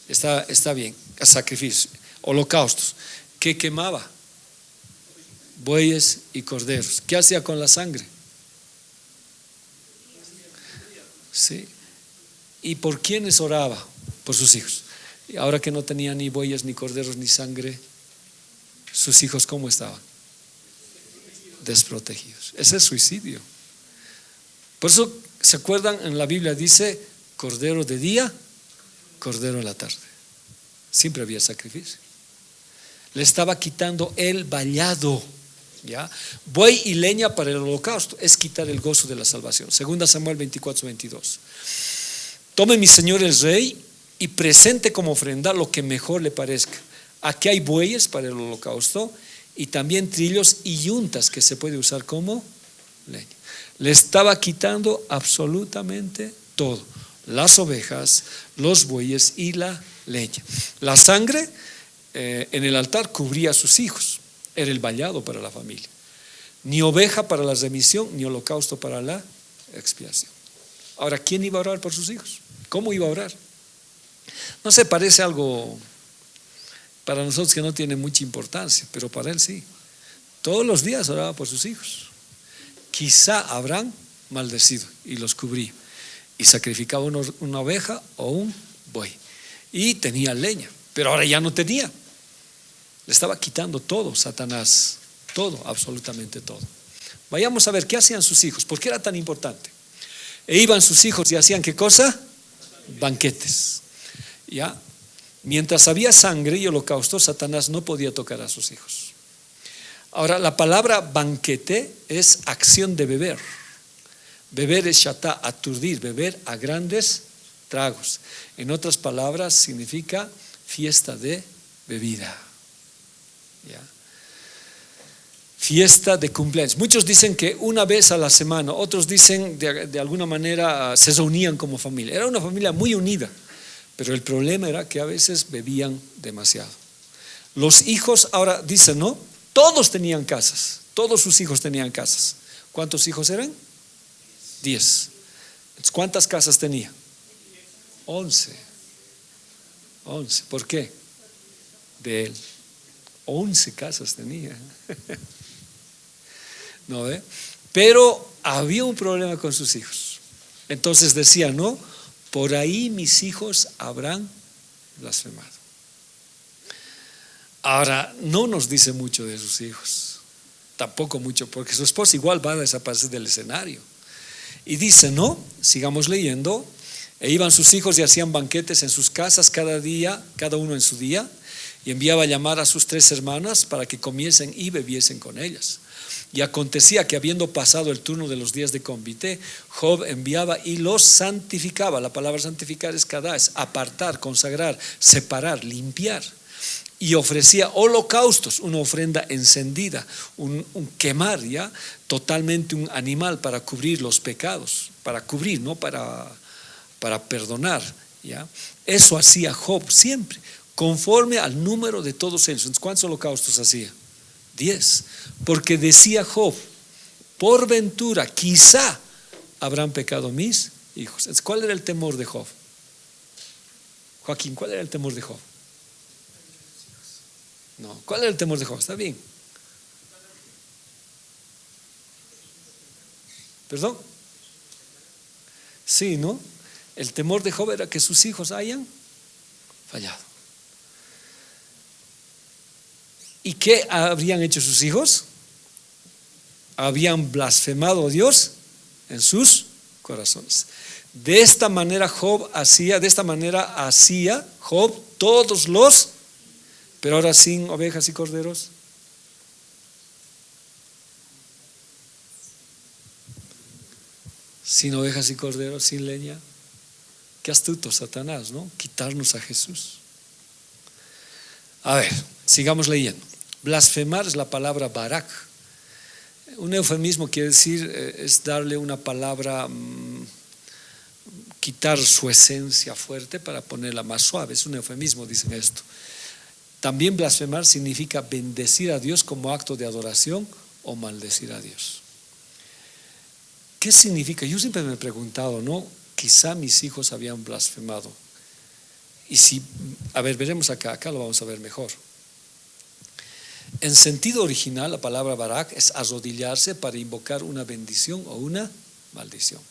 Speaker 1: Está bien, sacrificios, holocaustos. ¿Qué quemaba? Bueyes y corderos. ¿Qué hacía con la sangre? Sí. ¿Y por quiénes oraba? Por sus hijos. Y ahora que no tenía ni bueyes, ni corderos, ni sangre, sus hijos ¿cómo estaban? Desprotegidos. Ese es suicidio. Por eso, ¿se acuerdan? En la Biblia dice cordero de día, cordero en la tarde. Siempre había sacrificio. Le estaba quitando el vallado, ¿ya? Buey y leña para el holocausto es quitar el gozo de la salvación. 2 Samuel 24:22. Tome mi señor el rey y presente como ofrenda lo que mejor le parezca. Aquí hay bueyes para el holocausto y también trillos y yuntas que se puede usar como leña. Le estaba quitando absolutamente todo: las ovejas, los bueyes y la leña. La sangre en el altar cubría a sus hijos, era el vallado para la familia. Ni oveja para la remisión, ni holocausto para la expiación. Ahora, ¿quién iba a orar por sus hijos? ¿Cómo iba a orar? No sé, parece algo para nosotros que no tiene mucha importancia, pero para él sí. Todos los días oraba por sus hijos. Quizá habrán maldecido y los cubría, y sacrificaba una oveja o un buey, y tenía leña, pero ahora ya no tenía. Le estaba quitando todo Satanás, todo, absolutamente todo. Vayamos a ver qué hacían sus hijos, por qué era tan importante. E iban sus hijos y hacían ¿qué cosa? Banquetes, ¿ya? Mientras había sangre y holocausto, Satanás no podía tocar a sus hijos. Ahora, la palabra banquete es acción de beber. Beber es shatá, aturdir, beber a grandes tragos. En otras palabras, significa fiesta de bebida, ¿ya? Fiesta de cumpleaños. Muchos dicen que una vez a la semana, otros dicen de alguna manera se reunían como familia. Era una familia muy unida, pero el problema era que a veces bebían demasiado. Los hijos, ahora dicen, ¿no? Todos tenían casas, todos sus hijos tenían casas. ¿Cuántos hijos eran? 10. ¿Cuántas casas tenía? 11. ¿Por qué? De él. 11 casas tenía. ¿No ve? Pero había un problema con sus hijos. Entonces decía, no, por ahí mis hijos habrán blasfemado. Ahora, no nos dice mucho de sus hijos, tampoco mucho, porque su esposa igual va a desaparecer del escenario. Y dice, no, sigamos leyendo. E iban sus hijos y hacían banquetes en sus casas cada día, cada uno en su día, y enviaba a llamar a sus 3 hermanas para que comiesen y bebiesen con ellas. Y acontecía que habiendo pasado el turno de los días de convite, Job enviaba y los santificaba. La palabra santificar es kadá, es apartar, consagrar, separar, limpiar. Y ofrecía holocaustos, una ofrenda encendida, un quemar, ya, totalmente un animal para cubrir los pecados, para cubrir, no para perdonar, ya. Eso hacía Job siempre, conforme al número de todos ellos. Entonces, ¿cuántos holocaustos hacía? 10, porque decía Job, por ventura quizá habrán pecado mis hijos. Entonces, ¿cuál era el temor de Job? Joaquín, ¿cuál era el temor de Job? No, ¿cuál era el temor de Job? Está bien. ¿Perdón? Sí, ¿no? El temor de Job era que sus hijos hayan fallado. ¿Y qué habrían hecho sus hijos? Habían blasfemado a Dios en sus corazones. De esta manera hacía Job todos los, pero ahora sin ovejas y corderos. Sin ovejas y corderos, sin leña. Qué astuto Satanás, ¿no? Quitarnos a Jesús. A ver, sigamos leyendo. Blasfemar es la palabra barak. Un eufemismo quiere decir, es darle una palabra, quitar su esencia fuerte para ponerla más suave. Es un eufemismo, dicen esto. También blasfemar significa bendecir a Dios como acto de adoración o maldecir a Dios. ¿Qué significa? Yo siempre me he preguntado, ¿no? Quizá mis hijos habían blasfemado. Y si, a ver, veremos acá lo vamos a ver mejor. En sentido original, la palabra barak es arrodillarse para invocar una bendición o una maldición.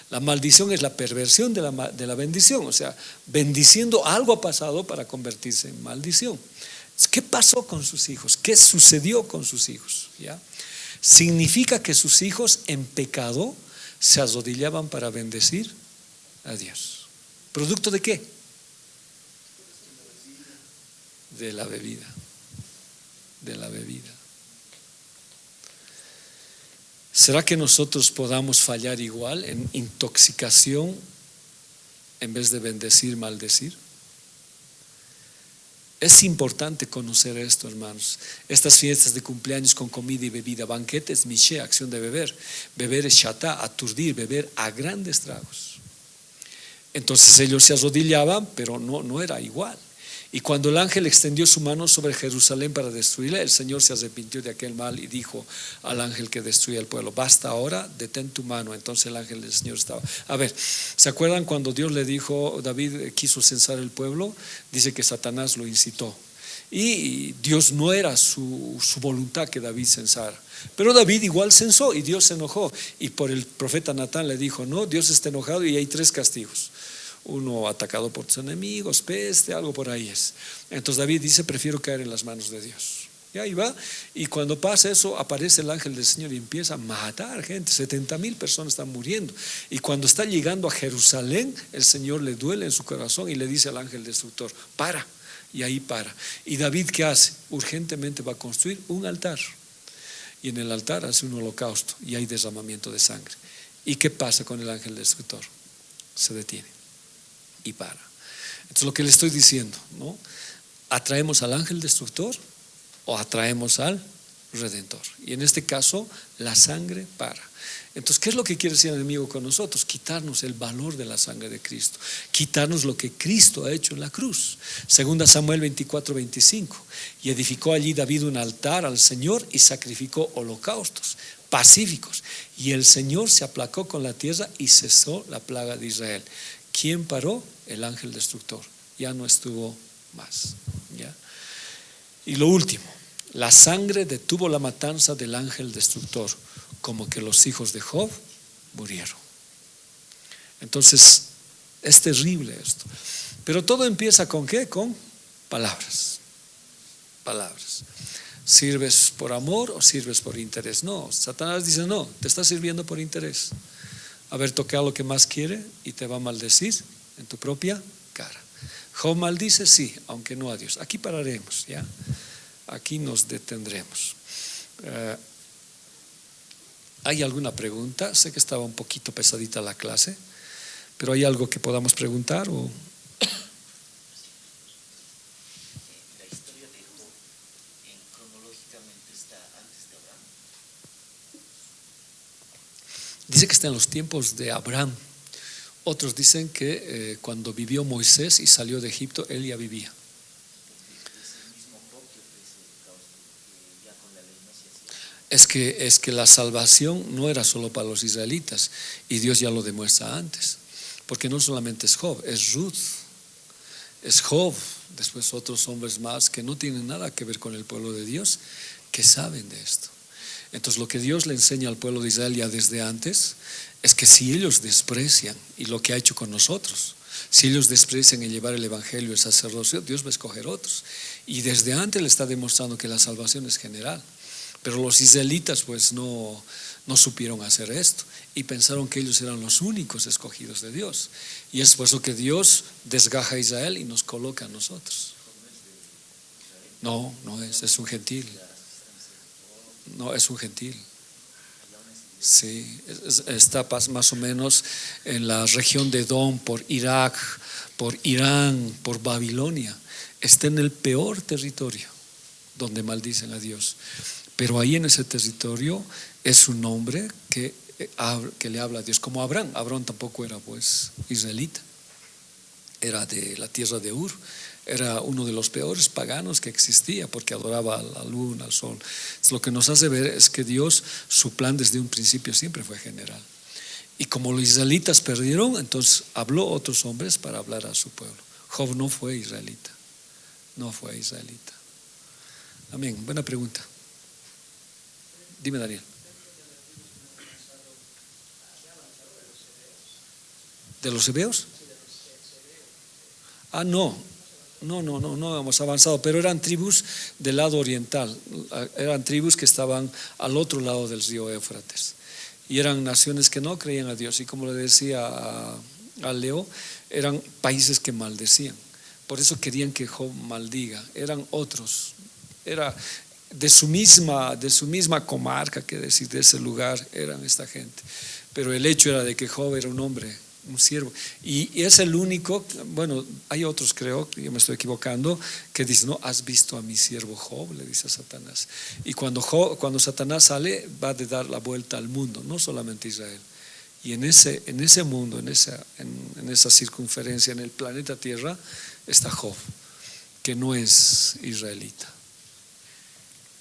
Speaker 1: La maldición es la perversión de la bendición, o sea, bendiciendo algo ha pasado para convertirse en maldición. ¿Qué pasó con sus hijos? ¿Qué sucedió con sus hijos? ¿Ya? Significa que sus hijos en pecado se arrodillaban para bendecir a Dios. ¿Producto de qué? De la bebida. De la bebida. ¿Será que nosotros podamos fallar igual en intoxicación en vez de bendecir, maldecir? Es importante conocer esto, hermanos. Estas fiestas de cumpleaños con comida y bebida, banquetes, miché, acción de beber. Beber es shatá, aturdir, beber a grandes tragos. Entonces ellos se arrodillaban, pero no era igual. Y cuando el ángel extendió su mano sobre Jerusalén para destruirla, el Señor se arrepintió de aquel mal y dijo al ángel que destruía el pueblo: basta ahora, detén tu mano. Entonces el ángel del Señor estaba. A ver, ¿se acuerdan cuando Dios le dijo, David quiso censar el pueblo? Dice que Satanás lo incitó. Y Dios no era su voluntad que David censara. Pero David igual censó y Dios se enojó. Y por el profeta Natán le dijo: no, Dios está enojado y hay 3 castigos. Uno atacado por tus enemigos, peste, algo por ahí es. Entonces David dice: prefiero caer en las manos de Dios. Y ahí va, y cuando pasa eso aparece el ángel del Señor y empieza a matar gente. 70,000 personas están muriendo. Y cuando está llegando a Jerusalén, el Señor le duele en su corazón y le dice al ángel destructor: para. Y ahí para. Y David, ¿qué hace? Urgentemente va a construir un altar. Y en el altar hace un holocausto y hay derramamiento de sangre. ¿Y qué pasa con el ángel destructor? Se detiene y para. Entonces lo que le estoy diciendo, ¿no? ¿Atraemos al ángel destructor o atraemos al redentor? Y en este caso la sangre para. Entonces, ¿qué es lo que quiere decir el enemigo con nosotros? Quitarnos el valor de la sangre de Cristo, quitarnos lo que Cristo ha hecho en la cruz. 2 Samuel 24:25. Y edificó allí David un altar al Señor y sacrificó holocaustos pacíficos. Y el Señor se aplacó con la tierra y cesó la plaga de Israel. ¿Quién paró? El ángel destructor. Ya no estuvo más. ¿Ya? Y lo último, la sangre detuvo la matanza del ángel destructor, como que los hijos de Job murieron. Entonces, es terrible esto. Pero todo empieza ¿con qué? Con palabras. Palabras. ¿Sirves por amor o sirves por interés? No, Satanás dice: no, te está sirviendo por interés. A ver, toca lo que más quiere y te va a maldecir en tu propia cara. Job maldice, sí, aunque no a Dios. Aquí pararemos, ¿ya? Aquí nos detendremos. ¿Hay alguna pregunta? Sé que estaba un poquito pesadita la clase, pero ¿hay algo que podamos preguntar? ¿O?
Speaker 2: La historia de Job cronológicamente está antes de Abraham.
Speaker 1: Dice que está en los tiempos de Abraham. Otros dicen que cuando vivió Moisés y salió de Egipto, él ya vivía.
Speaker 2: Es el mismo Job que ofrece el holocausto, porque ya con la ley no se hacía.
Speaker 1: Es que la salvación no era solo para los israelitas, y Dios ya lo demuestra antes, porque no solamente es Job, es Ruth, es Job, después otros hombres más que no tienen nada que ver con el pueblo de Dios, que saben de esto. Entonces lo que Dios le enseña al pueblo de Israel ya desde antes es que si ellos desprecian, y lo que ha hecho con nosotros, si ellos desprecian en llevar el evangelio, el sacerdocio, Dios va a escoger otros. Y desde antes le está demostrando que la salvación es general. Pero los israelitas pues no supieron hacer esto y pensaron que ellos eran los únicos escogidos de Dios. Y es por eso que Dios desgaja a Israel y nos coloca a nosotros. No es un gentil. No, es un gentil. Sí, está más o menos en la región de Edom, por Irak, por Irán, por Babilonia. Está en el peor territorio donde maldicen a Dios. Pero ahí en ese territorio es un hombre que le habla a Dios, como Abraham. Abraham tampoco era pues israelita, era de la tierra de Ur, era uno de los peores paganos que existía porque adoraba a la luna, al sol. Entonces, lo que nos hace ver es que Dios, su plan desde un principio siempre fue general. Y como los israelitas perdieron, entonces habló a otros hombres para hablar a su pueblo. Job no fue israelita, no fue israelita. Amén. Buena pregunta. Dime, Daniel. ¿De los hebeos? No hemos avanzado, pero eran tribus del lado oriental, eran tribus que estaban al otro lado del río Éufrates, y eran naciones que no creían a Dios, y como le decía a Leo, eran países que maldecían, por eso querían que Job maldiga, eran otros, era de su misma comarca, que decir, de ese lugar eran esta gente, pero el hecho era de que Job era un hombre, un siervo, y es el único. Bueno, hay otros, creo, yo me estoy equivocando, que dicen: no, has visto a mi siervo Job, le dice a Satanás. Y cuando Satanás sale, va a dar la vuelta al mundo, no solamente Israel. Y en ese mundo, en esa circunferencia, en el planeta Tierra, está Job, que no es israelita.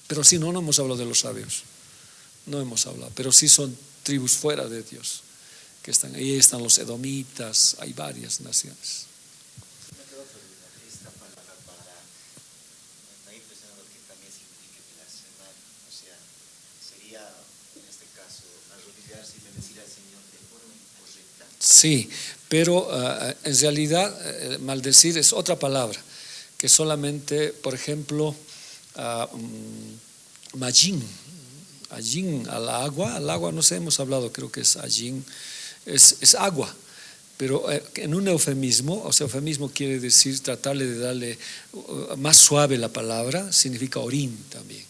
Speaker 1: Pero sí, no hemos hablado de los sabios, no hemos hablado, pero sí son tribus fuera de Dios, que están ahí. Están los edomitas, hay varias naciones.
Speaker 2: Me quedó otra duda. Esta palabra para, me ha impresionado que también significa blasfemar. O sea, sería en este caso arrodillarse y bendecir al Señor de forma incorrecta.
Speaker 1: Sí, pero en realidad maldecir es otra palabra, que solamente, por ejemplo, Majin, al agua, no sé, hemos hablado, creo que es Ajin. Es agua, pero en un eufemismo, o sea, eufemismo quiere decir tratarle de darle más suave la palabra, significa orín también,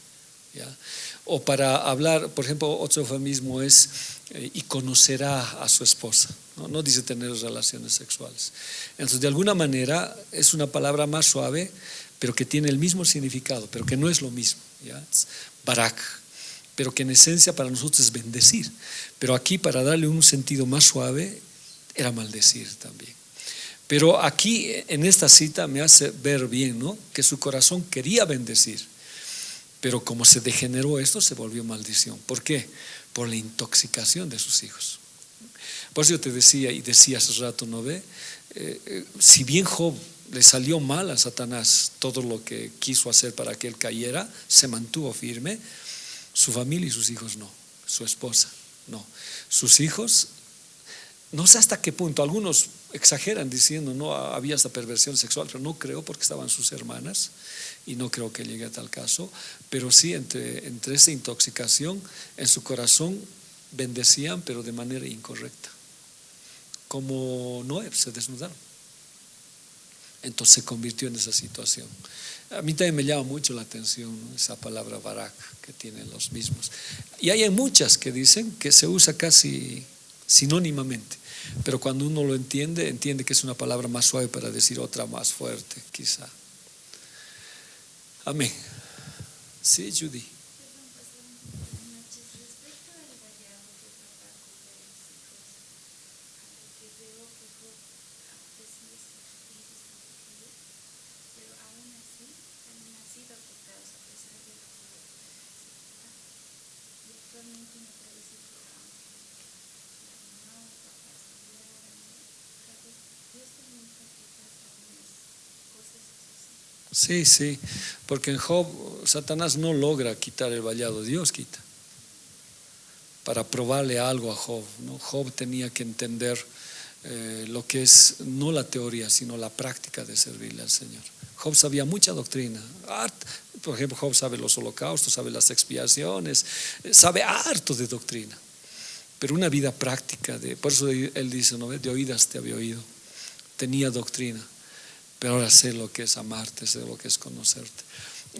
Speaker 1: ¿ya? O para hablar, por ejemplo, otro eufemismo es y conocerá a su esposa, no dice tener relaciones sexuales. Entonces, de alguna manera es una palabra más suave, pero que tiene el mismo significado, pero que no es lo mismo, ¿ya? Barak, pero que en esencia para nosotros es bendecir, pero aquí, para darle un sentido más suave, era maldecir también. Pero aquí en esta cita me hace ver bien, ¿no?, que su corazón quería bendecir, pero como se degeneró esto, se volvió maldición. ¿Por qué? Por la intoxicación de sus hijos. Por eso yo te decía hace rato, ¿no ve? Si bien Job le salió mal a Satanás todo lo que quiso hacer para que él cayera, se mantuvo firme. Su familia y sus hijos no, su esposa no, sus hijos, no sé hasta qué punto, algunos exageran diciendo no había esta perversión sexual, pero no creo, porque estaban sus hermanas y no creo que llegue a tal caso, pero sí entre esa intoxicación en su corazón bendecían, pero de manera incorrecta, como Noé, se desnudaron. Entonces se convirtió en esa situación. A mí también me llama mucho la atención, ¿no?, esa palabra barak que tienen los mismos. Y hay muchas que dicen que se usa casi sinónimamente, pero cuando uno lo entiende que es una palabra más suave para decir otra más fuerte, quizá. Amén. Sí, Judy. Sí, porque en Job Satanás no logra quitar el vallado, Dios quita, para probarle algo a Job, ¿no? Job tenía que entender lo que es no la teoría, sino la práctica de servirle al Señor. Job sabía mucha doctrina, por ejemplo, Job sabe los holocaustos, sabe las expiaciones, sabe harto de doctrina, pero una vida práctica, por eso él dice, ¿no? De oídas te había oído, tenía doctrina, pero ahora sé lo que es amarte, sé lo que es conocerte.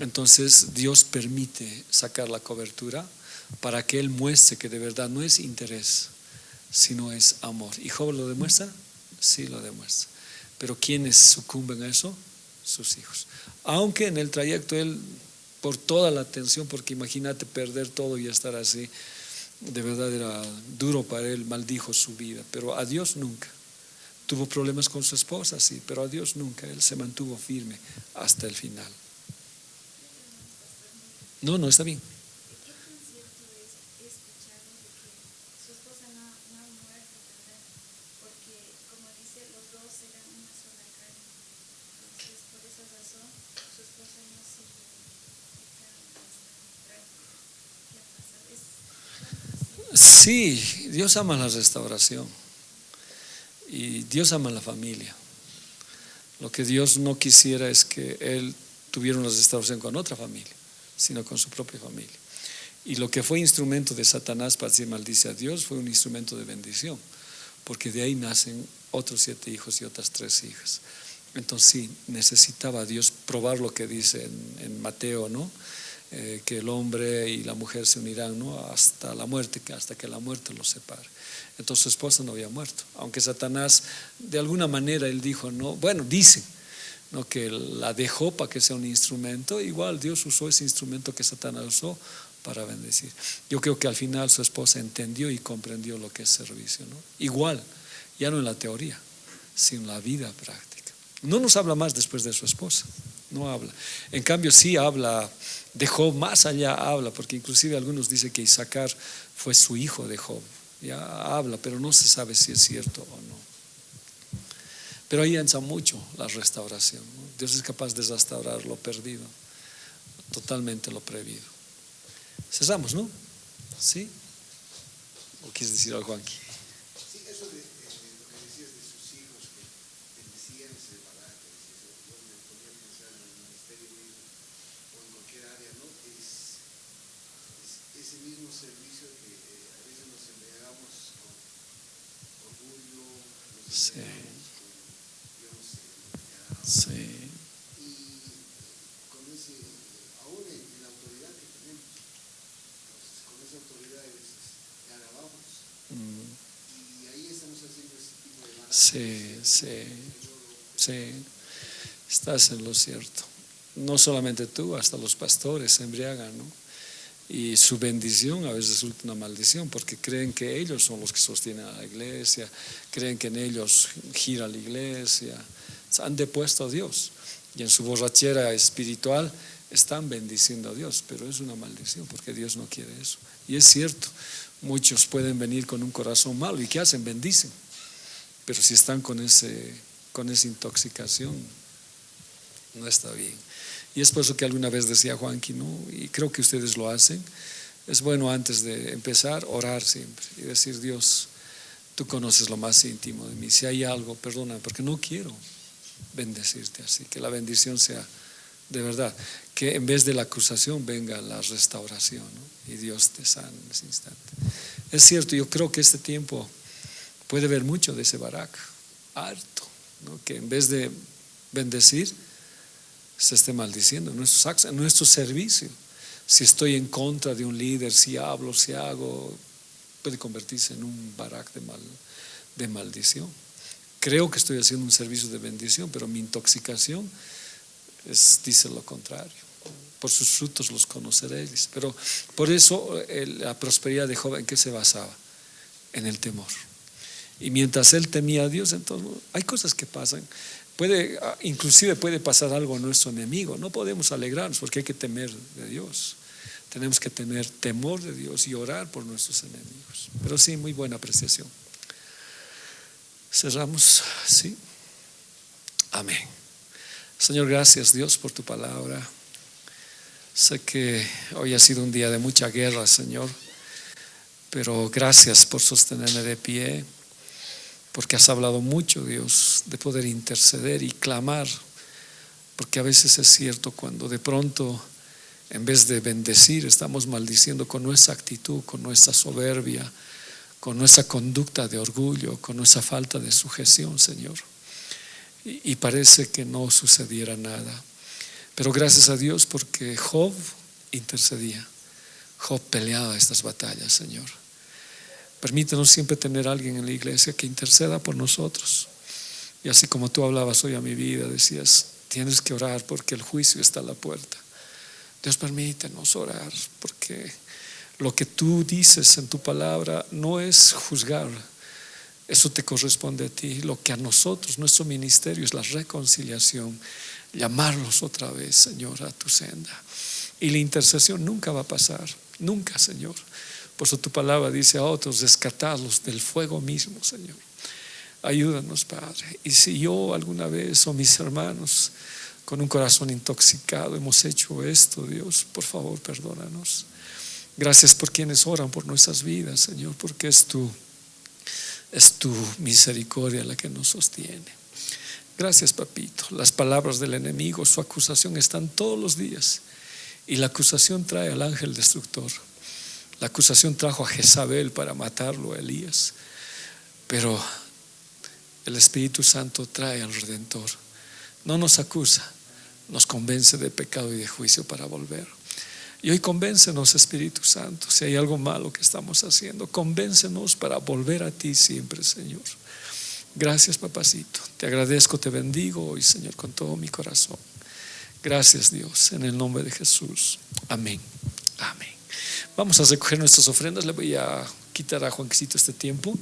Speaker 1: Entonces Dios permite sacar la cobertura para que Él muestre que de verdad no es interés, sino es amor. ¿Y Job lo demuestra? Sí, lo demuestra. Pero ¿quiénes sucumben a eso? Sus hijos. Aunque en el trayecto él, por toda la atención, porque imagínate perder todo y estar así, De verdad era duro para él, maldijo su vida, pero a Dios nunca. Tuvo problemas con su esposa, sí, pero a Dios nunca. Él se mantuvo firme hasta el final. No, está bien.
Speaker 4: ¿Qué tan cierto es escuchar de que su esposa no ha muerto, verdad? Porque, como dice, los dos eran una sola carne. Entonces, por esa razón, su esposa no sigue esta práctica. ¿Qué ha pasado?
Speaker 1: Sí, Dios ama la restauración y Dios ama la familia. Lo que Dios no quisiera es que él tuviera una restauración con otra familia, sino con su propia familia. Y lo que fue instrumento de Satanás para decir maldice a Dios fue un instrumento de bendición, porque de ahí nacen otros 7 hijos y otras 3 hijas. Entonces sí, necesitaba Dios probar lo que dice en Mateo, ¿no? Que el hombre y la mujer se unirán, ¿no? Hasta la muerte, hasta que la muerte los separe. Entonces su esposa no había muerto, aunque Satanás de alguna manera él dijo, no, bueno, dicen, ¿no?, que la dejó para que sea un instrumento. Igual Dios usó ese instrumento que Satanás usó para bendecir. Yo creo que al final su esposa entendió y comprendió lo que es servicio, ¿no? Igual, ya no en la teoría, sino en la vida práctica. No nos habla más después de su esposa, no habla. En cambio sí habla de Job, más allá habla, porque inclusive algunos dicen que Isaacar fue su hijo de Job. Ya habla, pero no se sabe si es cierto o no. Pero ahí entra mucho la restauración, ¿no? Dios es capaz de restaurar lo perdido, totalmente lo prohibido. Cerramos, ¿no? ¿Sí? ¿O quieres decir algo, Juanqui?
Speaker 5: Sí, eso de lo que decías de sus hijos que bendecían ese barato, yo me ponía a pensar en el ministerio mismo o en cualquier área, ¿no? Es ese mismo servicio que a veces nos embriagamos con orgullo, nos
Speaker 1: Sí.
Speaker 5: embriagamos con, yo no sé,
Speaker 1: Sí.
Speaker 5: y con ese, aún en la autoridad que tenemos, entonces con esa autoridad a veces alabamos. Y ahí estamos haciendo ese tipo de barato.
Speaker 1: Sí. Estás en lo cierto. No solamente tú, hasta los pastores se embriagan, ¿no? Y su bendición a veces resulta una maldición, porque creen que ellos son los que sostienen a la iglesia, creen que en ellos gira la iglesia. Han depuesto a Dios y en su borrachera espiritual están bendiciendo a Dios, pero es una maldición porque Dios no quiere eso. Y es cierto, muchos pueden venir con un corazón malo y ¿qué hacen? Bendicen, pero si están con esa intoxicación no está bien. Y es por eso que alguna vez decía Juanqui, ¿no? Y creo que ustedes lo hacen, es bueno antes de empezar orar siempre y decir, Dios, tú conoces lo más íntimo de mí, si hay algo, perdóname, porque no quiero bendecirte así, que la bendición sea de verdad, que en vez de la acusación venga la restauración, ¿no? Y Dios te sana en ese instante. Es cierto, yo creo que este tiempo puede haber mucho de ese barak, harto, ¿no? Que en vez de bendecir se esté maldiciendo en nuestros actos, en nuestro servicio. Si estoy en contra de un líder, si hablo, si hago, puede convertirse en un barak de maldición. Creo que estoy haciendo un servicio de bendición, pero mi intoxicación dice lo contrario. Por sus frutos los conoceréis. Pero por eso la prosperidad de Job, ¿en qué se basaba? En el temor. Y mientras él temía a Dios, entonces hay cosas que pasan. Inclusive puede pasar algo a nuestro enemigo. No podemos alegrarnos porque hay que temer de Dios. Tenemos que tener temor de Dios y orar por nuestros enemigos. Pero sí, muy buena apreciación. Cerramos, sí. Amén. Señor, gracias Dios por tu palabra. Sé que hoy ha sido un día de mucha guerra, Señor, pero gracias por sostenerme de pie, porque has hablado mucho, Dios, de poder interceder y clamar, porque a veces es cierto cuando de pronto en vez de bendecir estamos maldiciendo con nuestra actitud, con nuestra soberbia, con nuestra conducta de orgullo, con nuestra falta de sujeción, Señor. Y parece que no sucediera nada. Pero gracias a Dios porque Job intercedía. Job peleaba estas batallas, Señor. Permítenos siempre tener a alguien en la iglesia que interceda por nosotros. Y así como tú hablabas hoy a mi vida, decías, tienes que orar porque el juicio está a la puerta. Dios, permítenos orar porque Lo que tú dices en tu palabra no es juzgar, eso te corresponde a ti. Lo que a nosotros, nuestro ministerio, es la reconciliación, llamarlos otra vez, Señor, a tu senda. Y la intercesión nunca va a pasar, nunca, Señor. Por eso tu palabra dice a otros: rescatarlos del fuego mismo, Señor. Ayúdanos, Padre. Y si yo alguna vez, o mis hermanos, con un corazón intoxicado hemos hecho esto, Dios, por favor, perdónanos. Gracias por quienes oran por nuestras vidas, Señor, porque es tu misericordia la que nos sostiene. Gracias, papito. Las palabras del enemigo, su acusación, están todos los días. Y la acusación trae al ángel destructor. La acusación trajo a Jezabel para matarlo, a Elías. Pero el Espíritu Santo trae al Redentor. No nos acusa, nos convence de pecado y de juicio para volver. Y hoy convéncenos, Espíritu Santo, si hay algo malo que estamos haciendo, convéncenos para volver a ti siempre, Señor. Gracias, papacito. Te agradezco, te bendigo hoy, Señor, con todo mi corazón. Gracias, Dios, en el nombre de Jesús. Amén. Amén. Vamos a recoger nuestras ofrendas. Le voy a quitar a Juanquisito este tiempo.